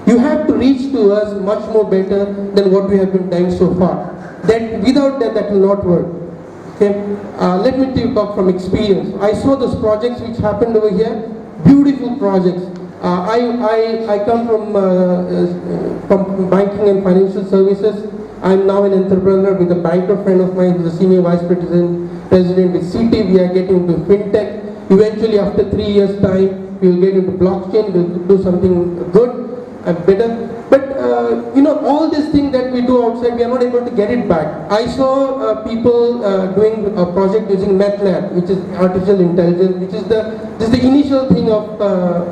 You have to reach to us much more better than what we have been doing so far. That without that, that will not work. Okay? Let me talk from experience. I saw those projects which happened over here, beautiful projects. I come from banking and financial services. I'm now an entrepreneur with a banker friend of mine who's a senior vice president with CT. We are getting into fintech. Eventually, after 3 years' time, we will get into blockchain. We'll do something good and better. But all these things that we do outside, we are not able to get it back. I saw people doing a project using MATLAB, which is artificial intelligence, which is the initial thing of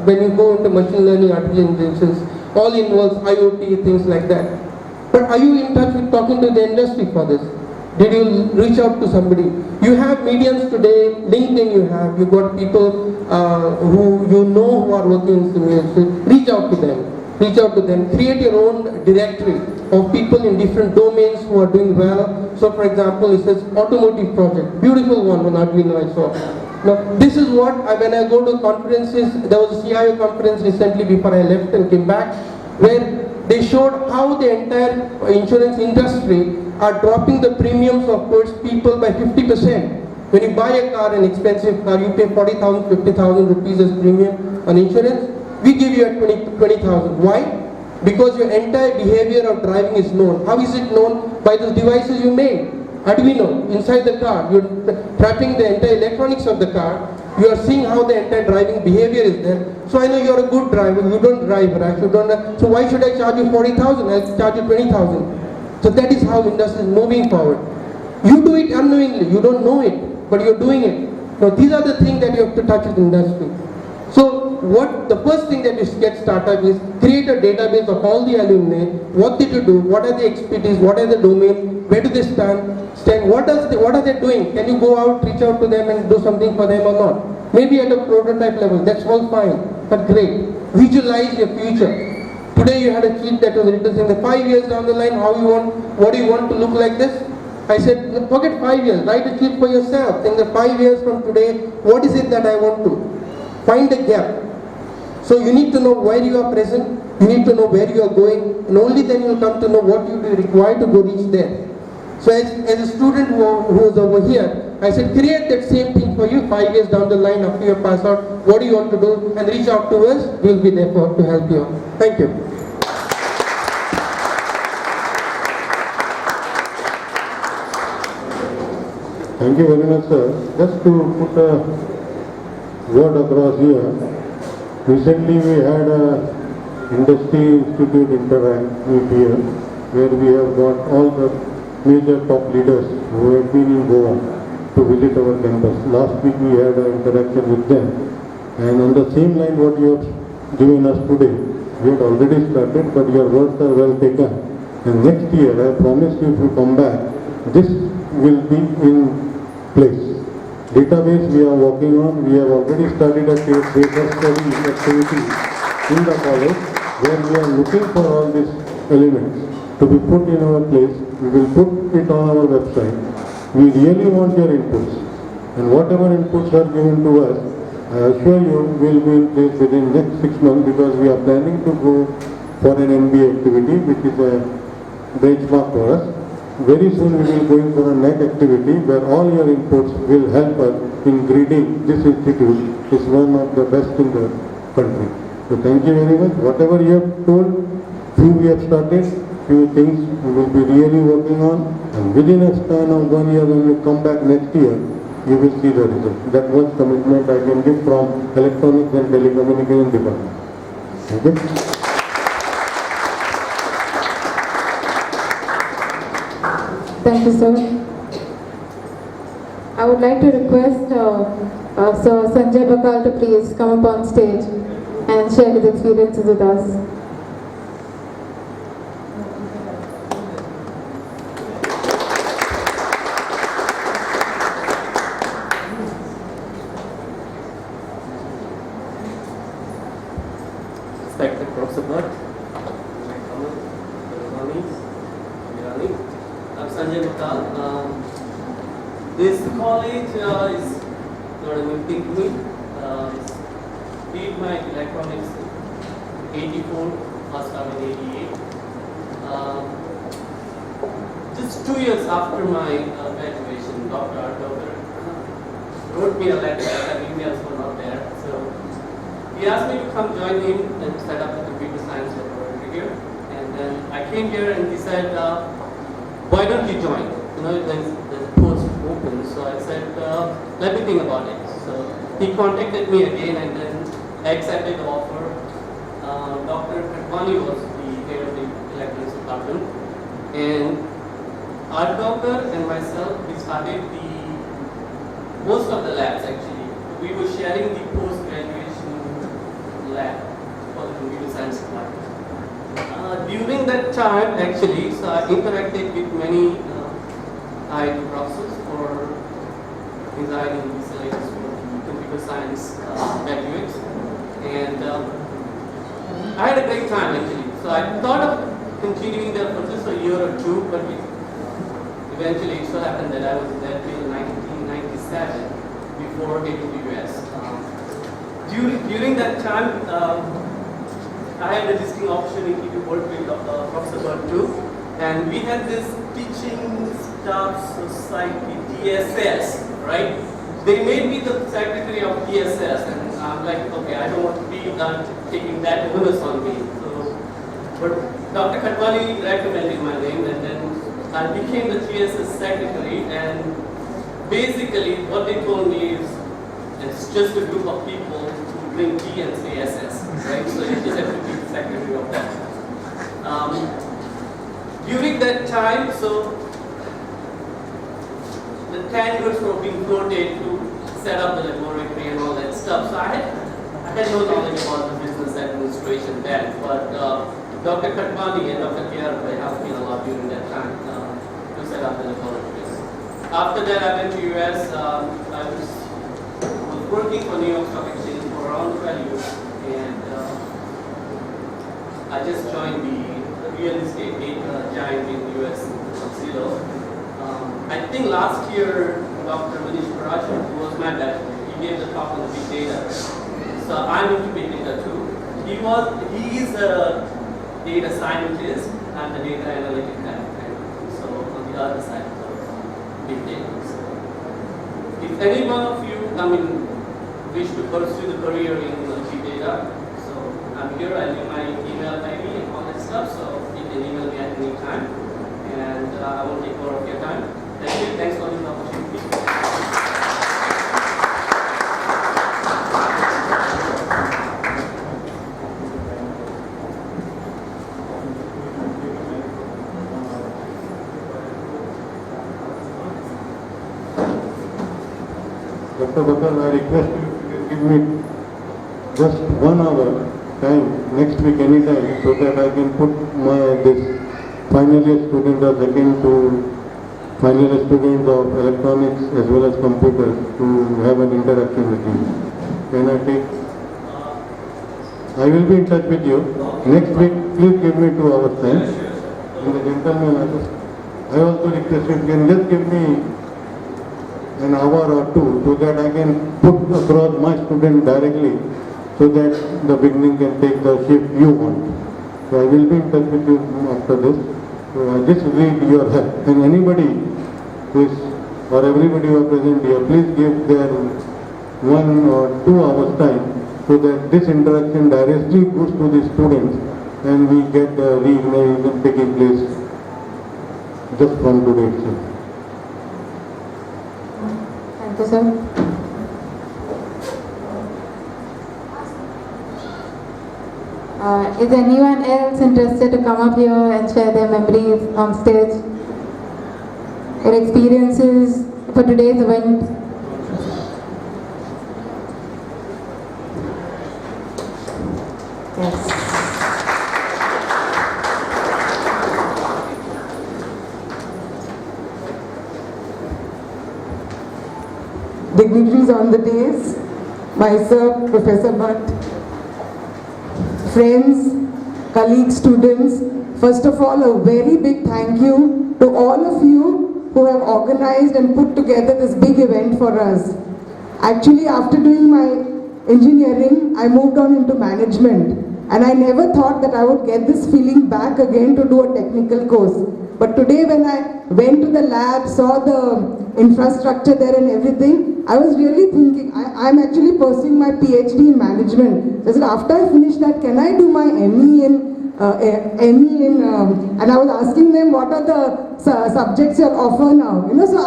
when you go into machine learning, artificial intelligence, all involves IoT, things like that. But are you in touch with talking to the industry for this? Did you reach out to somebody? You have mediums today, LinkedIn you've got people who you know who are working in similar fields. Reach out to them, create your own directory of people in different domains who are doing well. So for example, it says automotive project, beautiful one Arduino I saw. Now this is what, when I go to conferences, there was a CIO conference recently before I left and came back, where they showed how the entire insurance industry are dropping the premiums of towards people by 50%. When you buy a car, an expensive car, you pay 40,000, 50,000 rupees as premium on insurance. We give you at 20,000. Why? Because your entire behavior of driving is known. How is it known? By the devices you made. Arduino, inside the car, you're tracking the entire electronics of the car. You are seeing how the entire driving behavior is there. So I know you're a good driver, you don't drive rash, so why should I charge you 40,000? I'll charge you 20,000. So that is how industry is moving forward. You do it unknowingly, you don't know it, but you're doing it. Now these are the things that you have to touch with industry. So the first thing that you get started is create a database of all the alumni, what did you do, what are the expertise, what are the domain, where do they stand, what are they doing, can you go out, reach out to them and do something for them or not. Maybe at a prototype level, that's all fine, but great. Visualize your future. Today you had a sheet that was written saying that 5 years down the line, what do you want to look like this? I said, forget 5 years, write a sheet for yourself, think that 5 years from today, what is it that I want to? Find a gap. So you need to know where you are present, you need to know where you are going, and only then you will come to know what you will require to go reach there. So as a student who is over here, I said create that same thing for you 5 years down the line after you pass out, what do you want to do, and reach out to us, we will be there to help you. Thank you. Thank you very much, sir. Just to put a word across here, recently we had a Industry Institute Interact here, where we have got all the major top leaders who have been in Goa to visit our campus. Last week we had an interaction with them, and on the same line what you have given us today, we had already started, but your words are well taken. And next year, I promise you, if you come back, this will be in place. Database we are working on, we have already started a data study activity in the college, where we are looking for all these elements to be put in our place. We will put it on our website. We really want your inputs, and whatever inputs are given to us, I assure you will be in place within next 6 months, because we are planning to go for an MBA activity, which is a benchmark for us. Very soon we will go in for a NET activity, where all your inputs will help us in grading this institute. Is one of the best in the country. So thank you very much. Whatever you have told, few we have started, few things we will be really working on, and within a span of 1 year, when we come back next year, you will see the result. That much commitment I can give from Electronics and Telecommunication department. Thank you. Thank you, sir. I would like to request Sir Sanjay Bakal to please come up on stage and share his experiences with us. Sanjay Bakal. This college is not a new thing to me. Did my electronics in 84, first time in 88. Just 2 years after my graduation, Dr. Ardover wrote me a letter that emails were not there. So he asked me to come join him and set up the computer science laboratory here. And then I came here and he said, why don't you join? You know, there's a post open. So I said, let me think about it. So he contacted me again and then I accepted the offer. Dr. Katwani was the head of the electronics department. And our doctor and myself, we started most of the labs actually. We were sharing the post-graduation lab for the computer science department. During that time actually, so I interacted with many IIT professors for designing the syllabus for the computer science graduates. And I had a great time actually. So I thought of continuing there for just a year or two, but eventually it so happened that I was there till 1997 before heading to the US. During that time, I had a distinct opportunity to work with Professor Bird too, and we had this Teaching Staff Society, TSS, right? They made me the secretary of TSS, and I'm like, okay, I don't want to be taking that onus on me. So, but Dr. Katwani recommended my name, and then I became the TSS secretary, and basically what they told me is it's just a group of people who bring T and say SS, right? So you just have to be the secretary of that. During that time, so the tanglers were being floated to set up the laboratory and all that stuff. So I had no knowledge about the business administration then, but Dr. Katwani and Dr. Kiar, they helped me a lot during that time to set up the laboratories. After that, I went to US. I was working for New York Stock Exchange for around 12 years, and I just joined the real estate giant in the US, Zillow. I think last year, Dr. Manish Paraj, who was my batch, he gave the talk on the big data. So I'm into big data too. He is a data scientist and the data analytic kind of thing. So on the other side of big data. So if any one of you, wish to pursue the career in big data, so I'm here. I leave my email ID and all that stuff. So you can email me at any time, and I won't take more of your time. Thank you. Thanks for this opportunity. Dr. Bakal, I request you to give me just 1 hour time next week anytime so that I can put this final year student or second to final year students of electronics as well as computers to have an interaction with you. Can I take? I will be in touch with you. Next week, please give me 2 hours time. And the gentleman, I also request you can just give me an hour or two so that I can put across my student directly so that the beginning can take the shape you want. So I will be in touch with you after this. So I just need your help. And anybody who is, or everybody who are present here, please give their 1 or 2 hours time so that this interaction directly goes to the students and we get the reignition taking place just from today itself. Thank you, sir. Is anyone else interested to come up here and share their memories on stage or experiences for today's event? Yes. Dignitaries on the dais, myself, Professor Bhatt, friends, colleagues, students, first of all, a very big thank you to all of you who have organized and put together this big event for us. Actually, after doing my engineering, I moved on into management. And I never thought that I would get this feeling back again to do a technical course. But today when I went to the lab, saw the infrastructure there and everything, I was really thinking, I'm actually pursuing my PhD in management. So I said, after I finish that, can I do my ME in, and I was asking them, what are the subjects you offer now? You know, so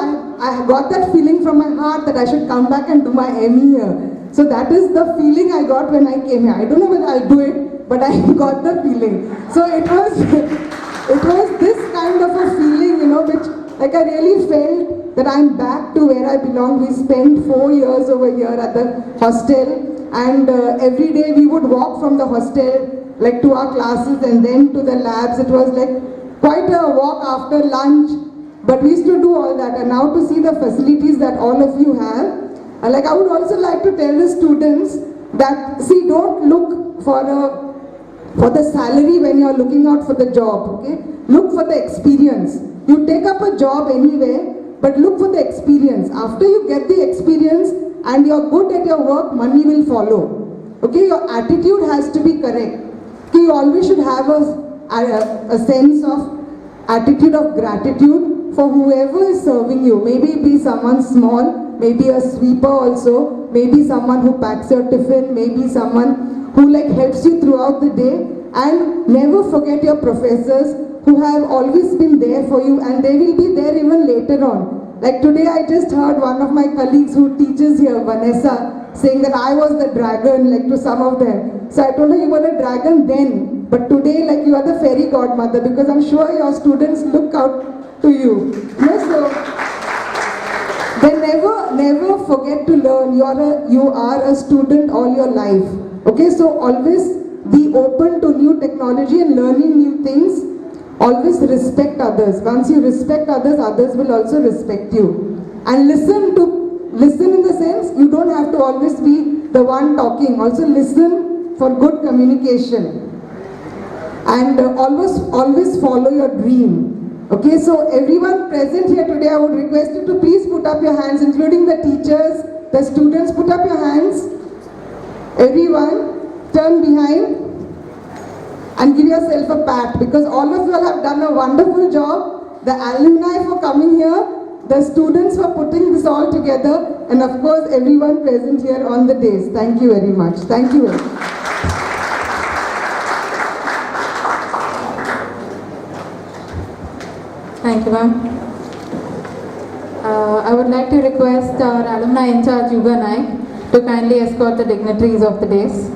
I got that feeling from my heart that I should come back and do my ME here. So that is the feeling I got when I came here. I don't know whether I'll do it, but I got the feeling. So it was, it was this kind of a feeling, you know, which like I really felt that I'm back to where I belong. We spent 4 years over here at the hostel, and every day we would walk from the hostel like to our classes and then to the labs. It was like quite a walk after lunch, but we used to do all that. And now to see the facilities that all of you have, like I would also like to tell the students that, see, don't look for the salary when you are looking out for the job, okay? Look for the experience. You take up a job anyway, but look for the experience. After you get the experience and you're good at your work, money will follow. Okay, your attitude has to be correct. Okay, you always should have a sense of attitude of gratitude for whoever is serving you. Maybe it be someone small, maybe a sweeper also, maybe someone who packs your tiffin, maybe someone who like helps you throughout the day. And never forget your professors who have always been there for you, and they will be there even later on. Like today I just heard one of my colleagues who teaches here, Vanessa, saying that I was the dragon, like to some of them. So I told her, you were a dragon then, but today like you are the fairy godmother, because I'm sure your students look out to you. Yes, so they never forget to learn. You are a student all your life. Okay, so always be open to new technology and learning new things. Always respect others. Once you respect others, others will also respect you. And listen in the sense, you don't have to always be the one talking. Also listen for good communication. And always follow your dream. Okay, so everyone present here today, I would request you to please put up your hands, including the teachers, the students. Put up your hands. Everyone, turn behind and give yourself a pat, because all of you all have done a wonderful job. The alumni for coming here, the students for putting this all together, and of course everyone present here on the days. Thank you very much. Thank you very much. Thank you, ma'am. I would like to request our alumni in charge, Yuga Naik, to kindly escort the dignitaries of the days.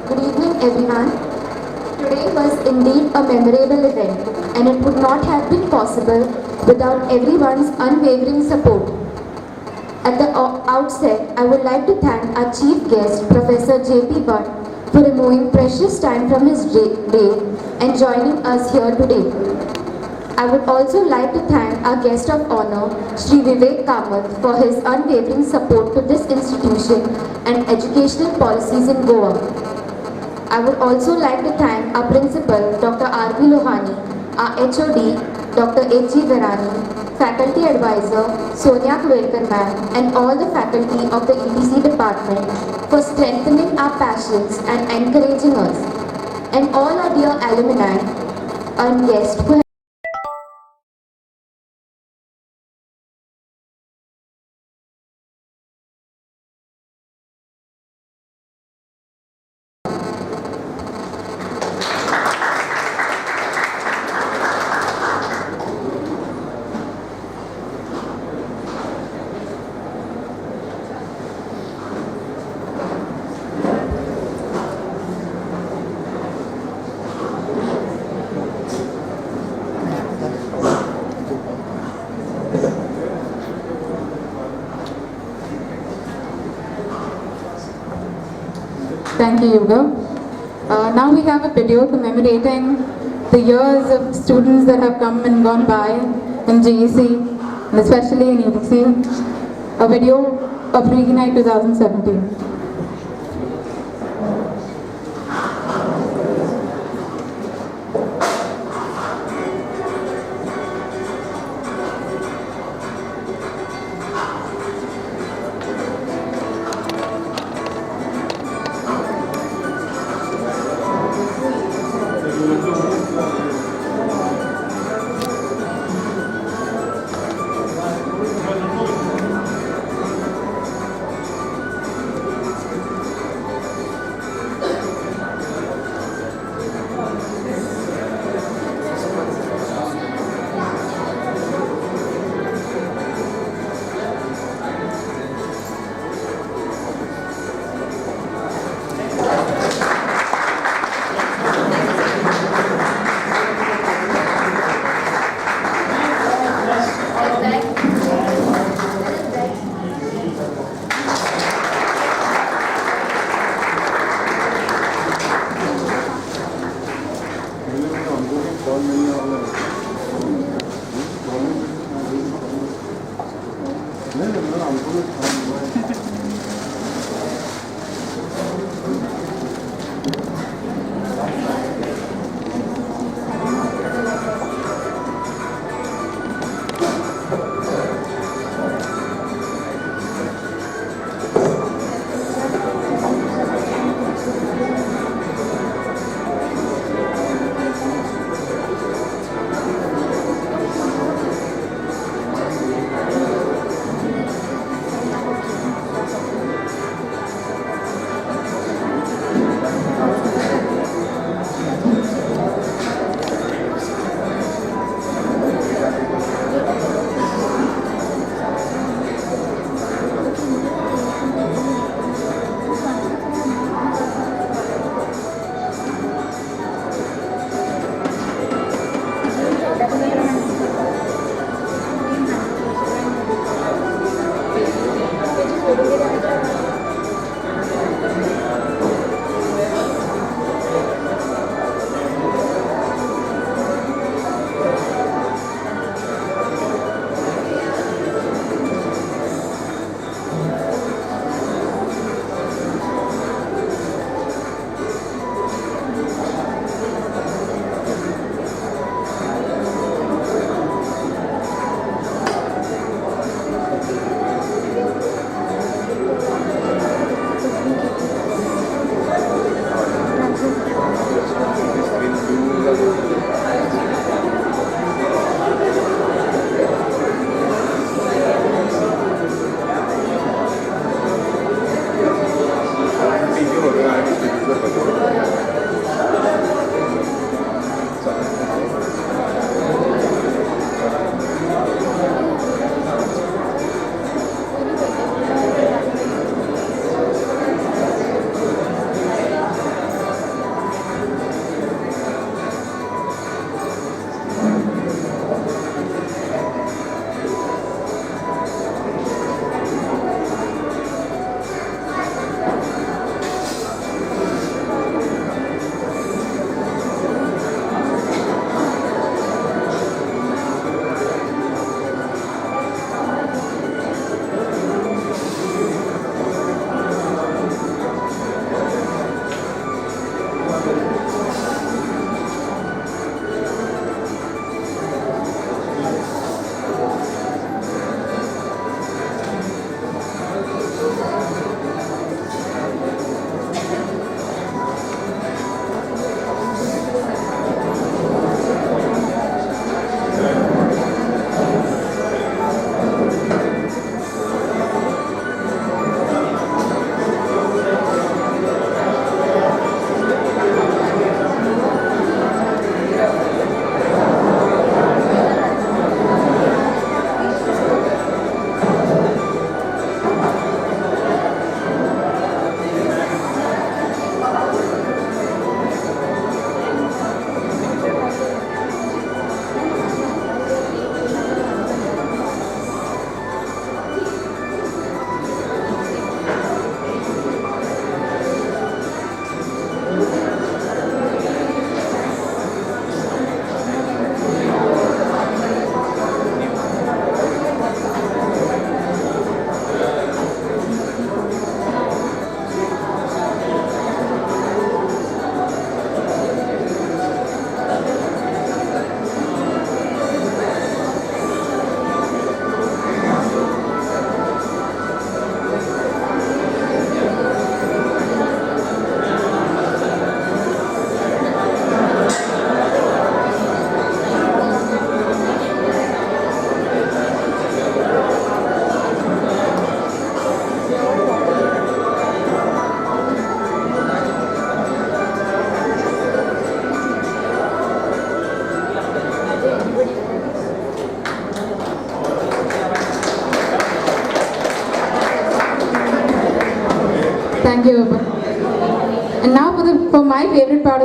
Good evening, everyone. Today was indeed a memorable event, and it would not have been possible without everyone's unwavering support. At the outset, I would like to thank our chief guest, Professor J.P. Bhatt, for removing precious time from his day and joining us here today. I would also like to thank our guest of honor, Shri Vivek Kamath, for his unwavering support to this institution and educational policies in Goa. I would also like to thank our principal, Dr. R.V. Lohani, our HOD, Dr. H.G. Verani, faculty advisor, Sonia Kwelkar ma'am, and all the faculty of the ETC department for strengthening our passions and encouraging us, and all our dear alumni and guests who Thank you, Yuga. Now we have a video commemorating the years of students that have come and gone by in GEC, and especially in UBC. A video of Reignite 2017.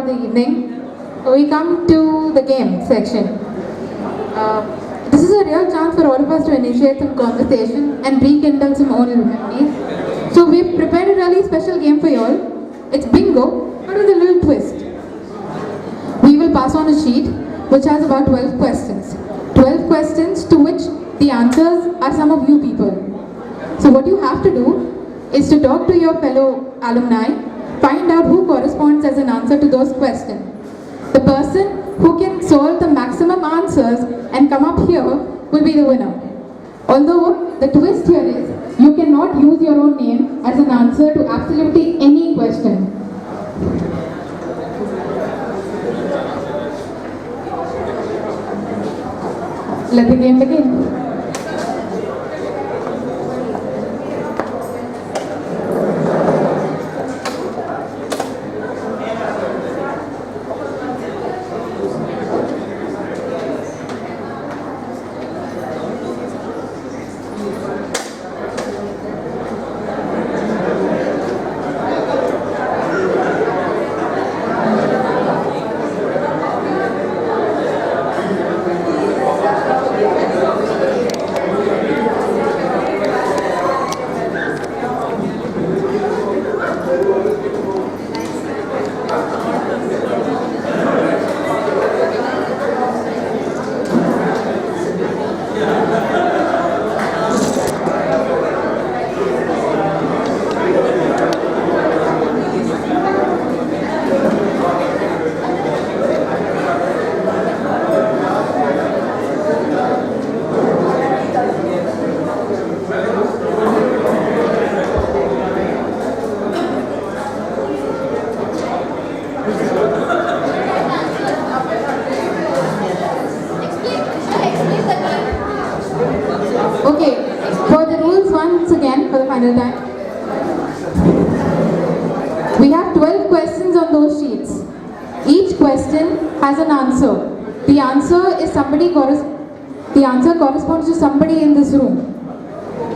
throughout the evening, we come to the game section. This is a real chance for all of us to initiate some conversation and rekindle some old memories. So we've prepared a really special game for you all. It's bingo, but with a little twist. We will pass on a sheet which has about 12 questions. 12 questions to which the answers are some of you people. So what you have to do is to talk to your fellow alumni, find out who corresponds as an answer to those questions. The person who can solve the maximum answers and come up here will be the winner. Although the twist here is you cannot use your own name as an answer to absolutely any question. Let the game begin. Okay, for the rules once again for the final time. We have 12 questions on those sheets. Each question has an answer. The answer is the answer corresponds to somebody in this room.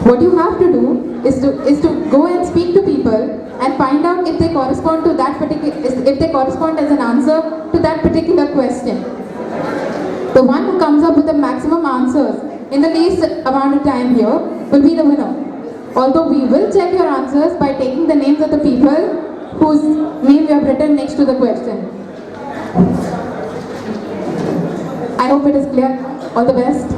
What you have to do is to go and speak to people and find out if they correspond to that if they correspond as an answer to that particular question. The one who comes up with the maximum answers in the least amount of time here will be the winner. Although we will check your answers by taking the names of the people whose name you have written next to the question. I hope it is clear. All the best.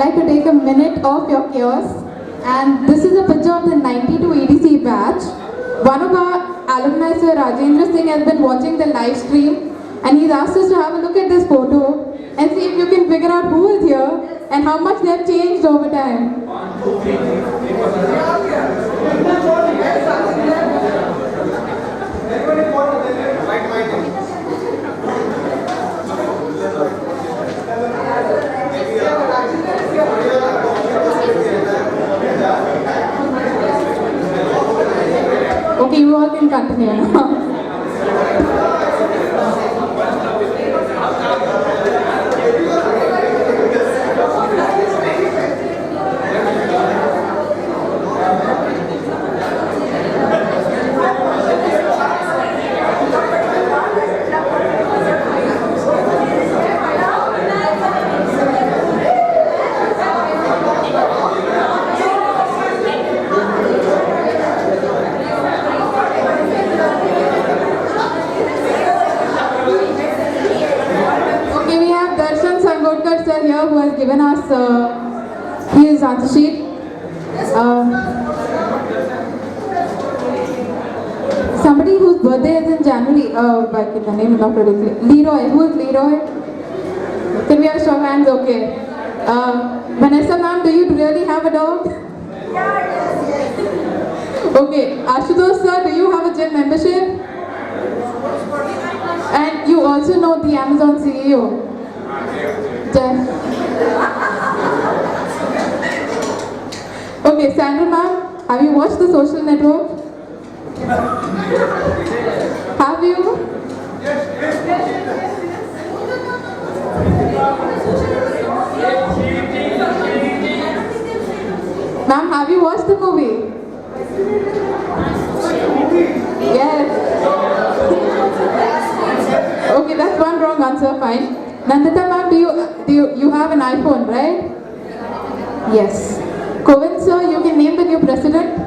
like to take a minute of your chaos. And this is a picture of the 92 EDC batch. One of our alumni, Sir Rajendra Singh, has been watching the live stream and he's asked us to have a look at this photo and see if you can figure out who is here and how much they have changed over time. Okay, you all can continue now. Sir here who has given us his answer sheet. Somebody whose birthday is in January, the name is not really clear. Leroy, who is Leroy? Can we have a show of hands? Okay. Vanessa ma'am, do you really have a dog? Okay. Ashutosh sir, do you have a gym membership? And you also know the Amazon CEO. Okay, Sandra ma'am, have you watched The Social Network? Have you? Ma'am, have you watched the movie? Yes. Okay, that's one wrong answer, fine. Nandita ma'am, do you have an iPhone, right? Yes. Kovind sir, you can name the new president.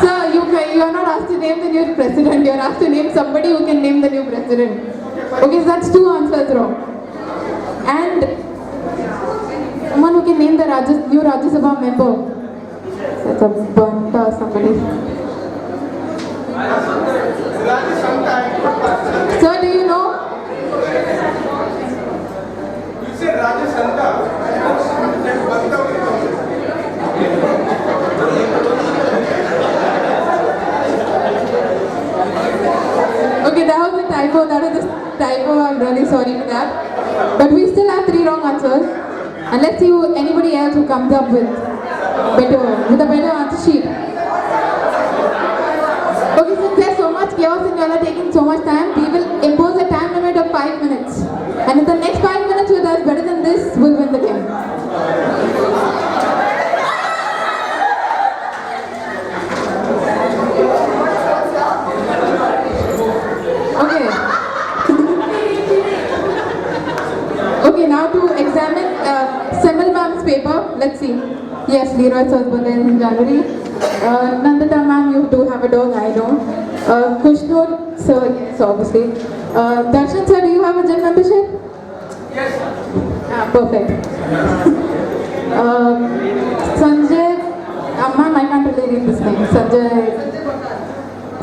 Sir, you are not asked to name the new president. You are asked to name somebody who can name the new president. Okay, so that's two answers wrong. And someone who can name the new Rajya Sabha member. That's a burnt somebody. Sir, do you know? You said Rajasanta. Okay, that was a typo. That is a typo. I'm really sorry for that. But we still have 3 wrong answers. And let's see who, anybody else who comes up with a better answer sheet. Okay, since there's so much chaos and you all are taking so much time, we will impose a time limit of 5 minutes. And if the next 5 minutes you does better than this, we'll win the game. Okay. Okay, now to examine Semil ma'am's paper. Let's see. Yes, Leroy sir's birthday is in January. Nandita ma'am, you do have a dog, I don't. Kushnur sir, yes, obviously. Darshan sir, do you have a gym membership? Yes. Perfect. Sanjay, ma'am, I can't really read this name. Sanjay.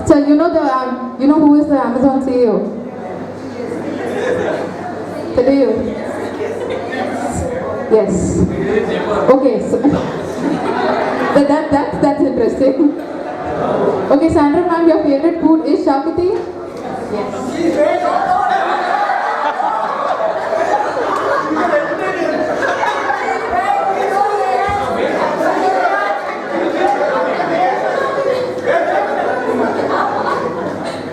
So you know who is the Amazon CEO? So do you? Yes. Okay. So that's interesting. Okay, Sandra ma'am, your favorite food is Shakti? Yes.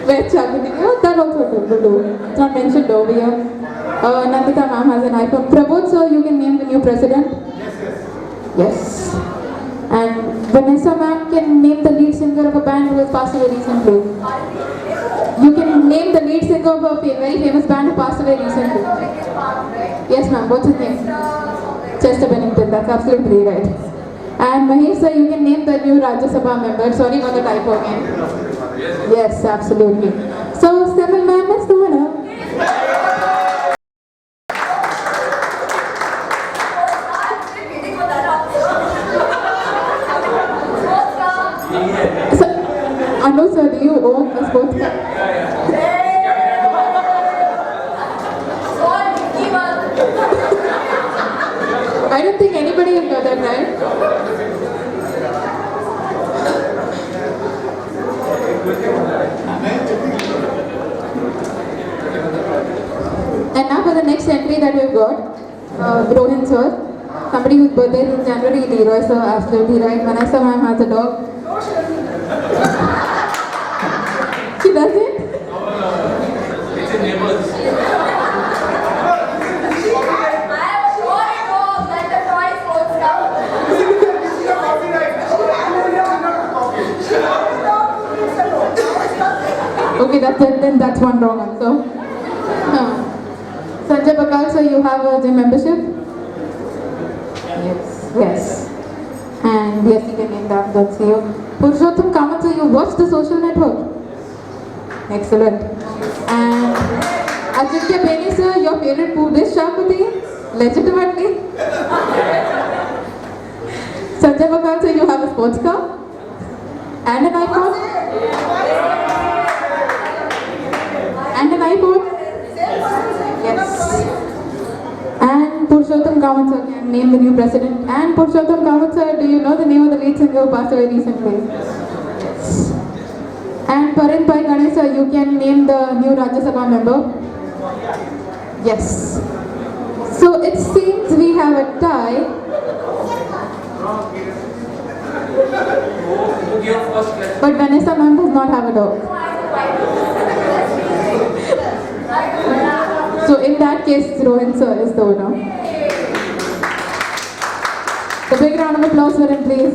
Veg Shakti. Oh, that also will do. It's not mentioned over here. Nandita ma'am has an iPhone. Prabodh sir, you can name the new president? Yes. And Vanessa ma'am can name the lead singer of a band who has passed away recently. You can name the lead singer of a very famous band who passed away recently. Yes ma'am, what's his name? Chester Bennington, that's absolutely right. And Mahesh sir, you can name the new Rajya Sabha member. Sorry for the typo again. Yes, absolutely. So, Semil ma'am is the winner. own a sports car? I don't think anybody will know that, right? And now for the next entry that we've got, Rohin sir. Somebody whose birthday is in January, Leroy sir, absolutely right. Vanessa ma'am has a dog. She does it? It's in neighbors. Okay, then that's one wrong answer. Sanjay Bakal, sir, you have a gym membership? Yes. And yes, you can name that, that's you. Purushottam Kamath, sir, you watch The Social Network? Excellent. And Ajitya Beni, sir, your favorite food is Shapati? Legitimately? Sanjay Bakal, sir, you have a sports car? And an iPhone? And an iPhone? Yes. And Purushottam Kamath sir can name the new president. And Purushottam Kamath sir, do you know the name of the lead singer who passed away recently? Yes. And Parin Pai Ganesh sir, you can name the new Rajya Sabha member? Yes. So it seems we have a tie. But Vanessa ma'am does not have a dog. So in that case, Rohin sir is the winner. The big round of applause for him, please.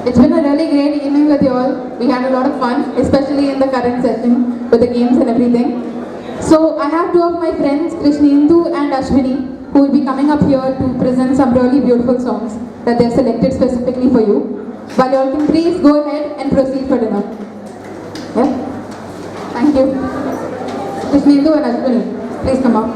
It's been a really great evening with you all. We had a lot of fun, especially in the current session with the games and everything. So I have two of my friends, Krishnendu and Ashwini, who will be coming up here to present some really beautiful songs that they have selected specifically for you. But you all can please go ahead and proceed for dinner. Yeah? Thank you. Krishnendu and Ashwini, please come up.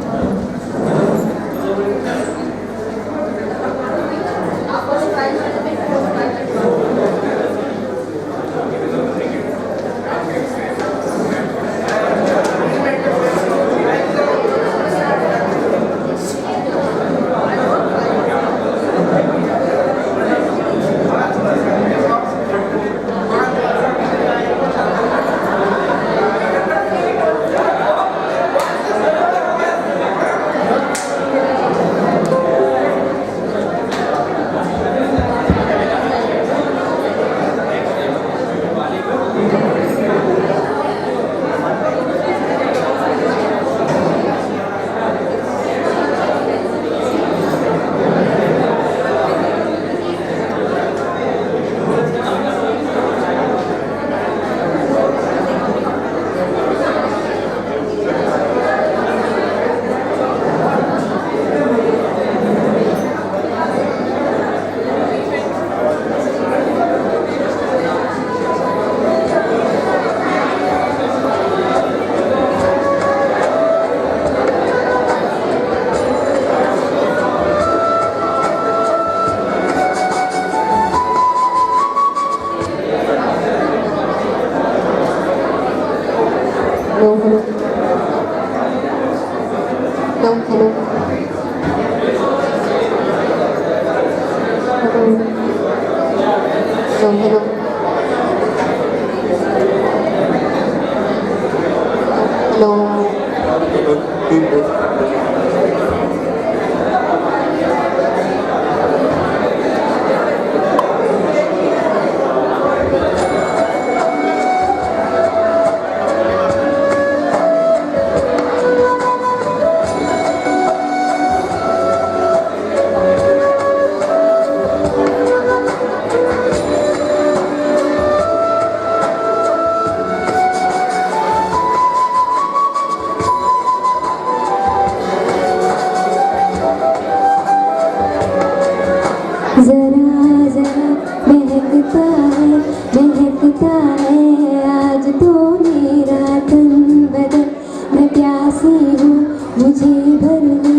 मुझे भर ले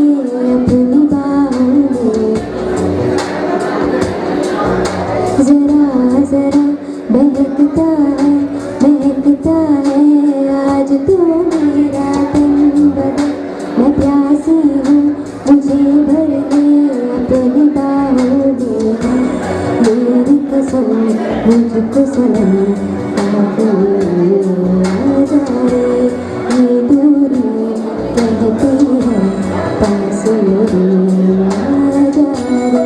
अपनी बाहों में महकता है आज तो मेरा तन बदन मैं प्यासी हूँ मुझे भर ले अपनी बाहों में मेरी कसम मुझको सनम आ जा रे ये दूरी कहती है पास मेरे आ जा रे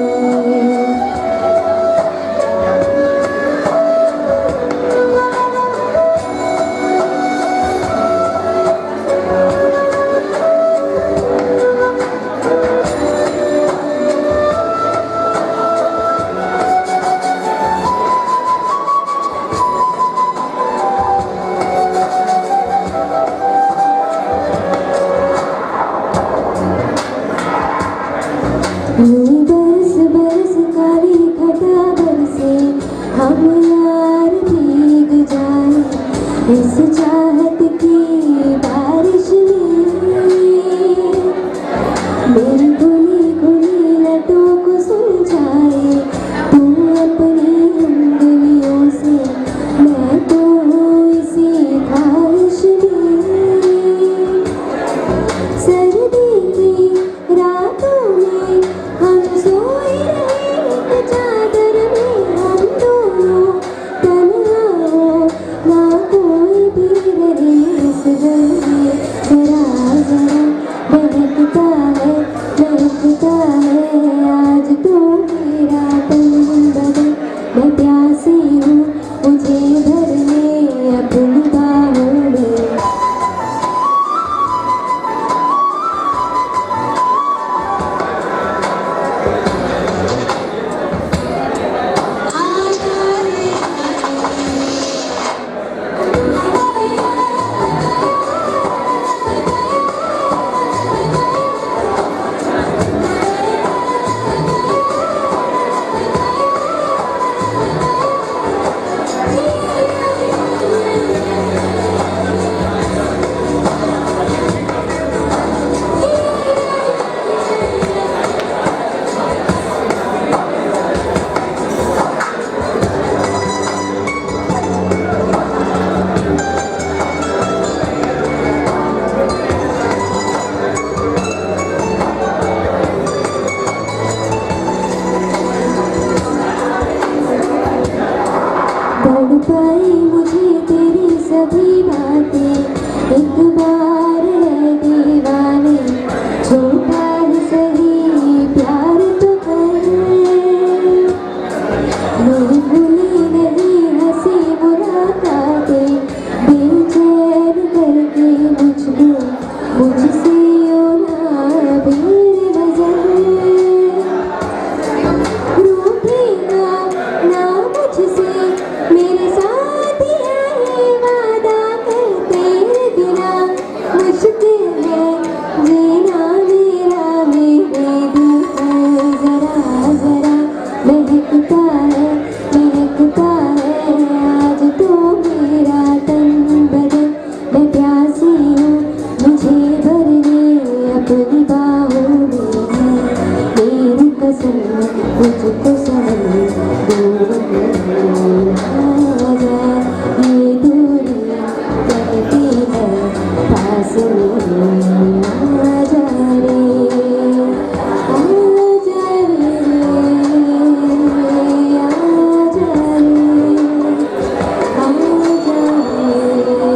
यूं बरस बरस काली घटा बरसे हम यार भीग जाए इस चाहत की बारिश में मेरी खुली खुली लटों को सुलझाए तू अपनी उंगलियों से मैं तो हूँ इसी ख्वाहिश में सर्दी की रातों में हम सोए एक चादर में हम दोनों तन्हा हो ना कोई भी रहे इस घर में जरा जरा महकता है आज तो मेरा तन बदन मैं प्यासी हूँ मुझे भर ले अपनी बाहों में बढ़ पाई मुझे तेरी सभी बातें एक बार है दीवाने छोटा ही सही प्यार तो कर मेरी भूली नहीं हंसी मुलाकातें बेचैन करके मुझको मुझसे यो ना मेरे वजन रूठेगा ना मुझसे मेरे साथ है ये वादा कर तेरे बिना मुश्किल है जीना मेरा मेरे दिल पर जरा जरा महकता है आज तो मेरा तन बदन मैं प्यासी हूँ मुझे भर ले अपनी बाहों में मेरी कसम मुझको सनम दूर आ जा ये दूरी कहती है पास मेरे आ जा रे आ जा रे आ जा रे आ जा रे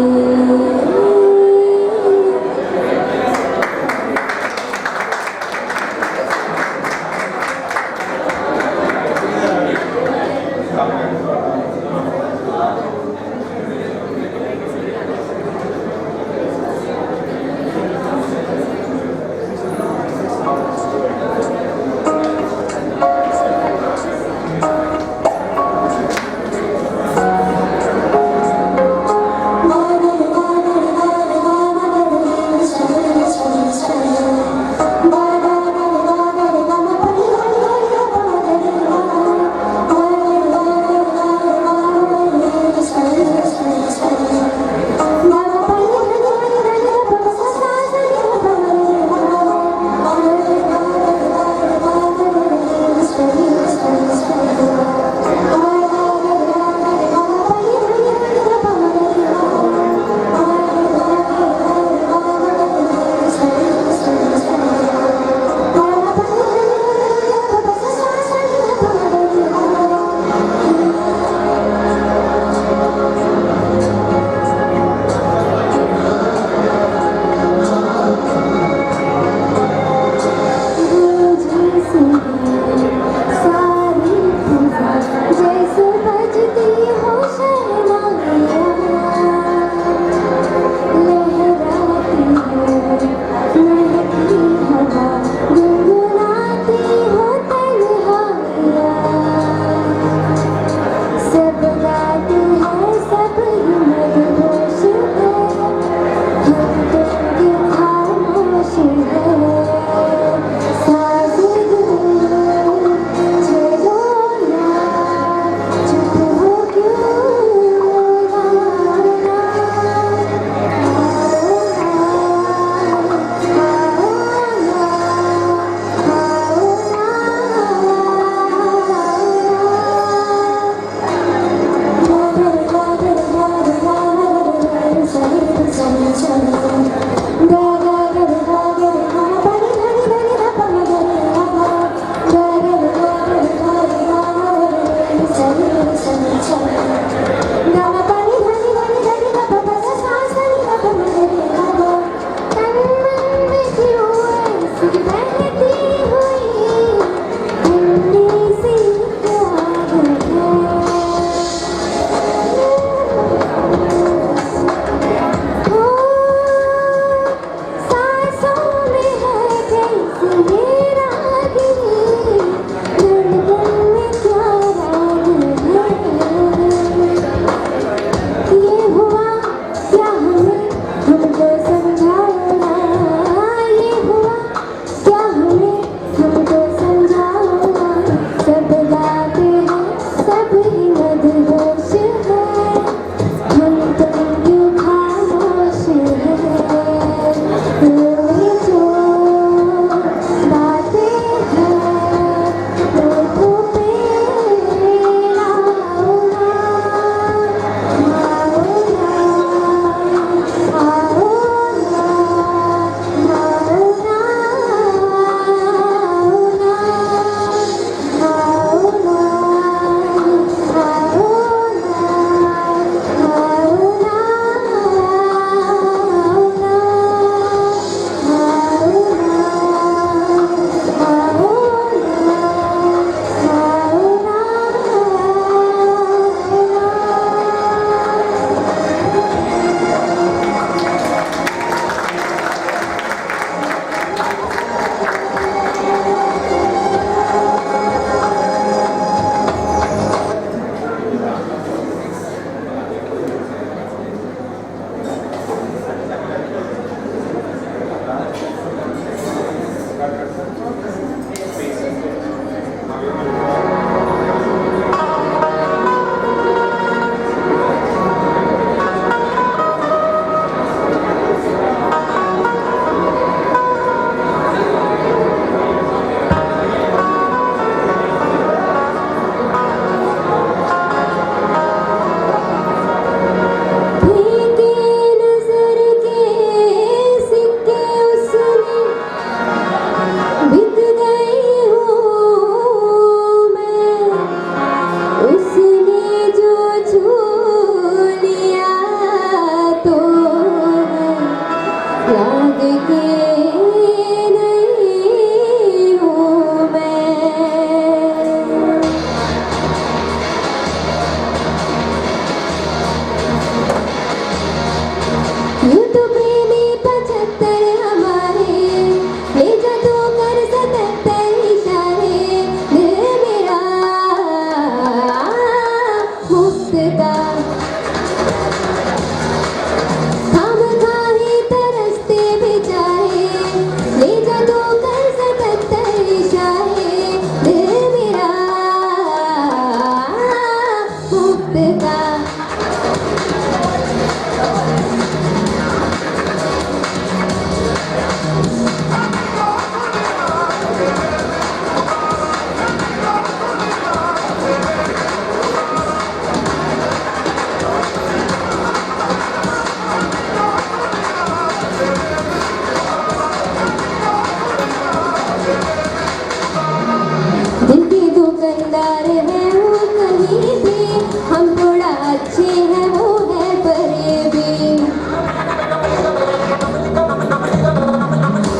दुकानदार है वो कहीं भी, हम थोड़ा अच्छे हैं वो है फरेबी।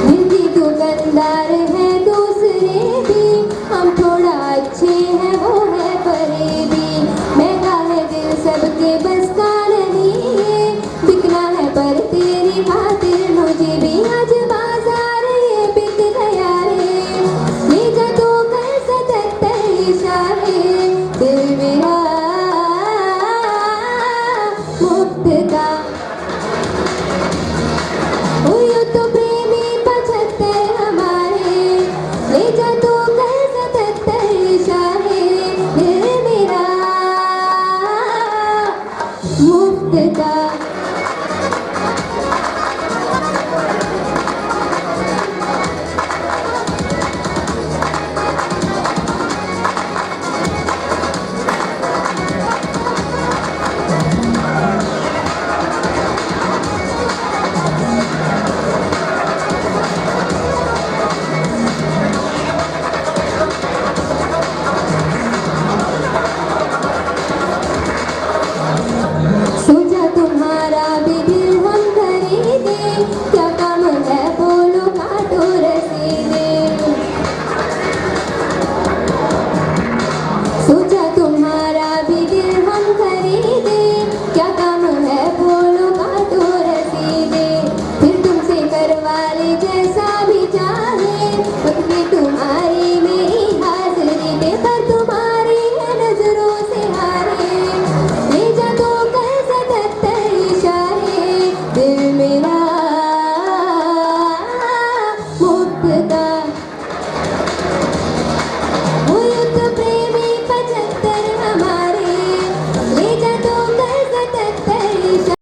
दिल की दुकानदार है दूसरे भी, हम थोड़ा अच्छे हैं वो है फरेबी। महंगा है दिल सबके बस का नहीं है, बिकना है पर तेरी खातिर मुझे भी। आज बाजार ये बिक गया रे, ले जा तो कर 77 इशारे। दिल मेरा मुफ्त का, ओ यूं तो प्रेमी 75 हमारे, ले जा तो कर 77 इशारे। दिल मेरा मुफ्त का। सोचा तुम्हारा भी दिल हम खरीदे, क्या काम है बोलो काटो रसीदे। सोचा तुम्हारा भी दिल हम खरीदे, क्या काम है बोलो काटो रसीदे। फिर तुमसे करवा ले जैसा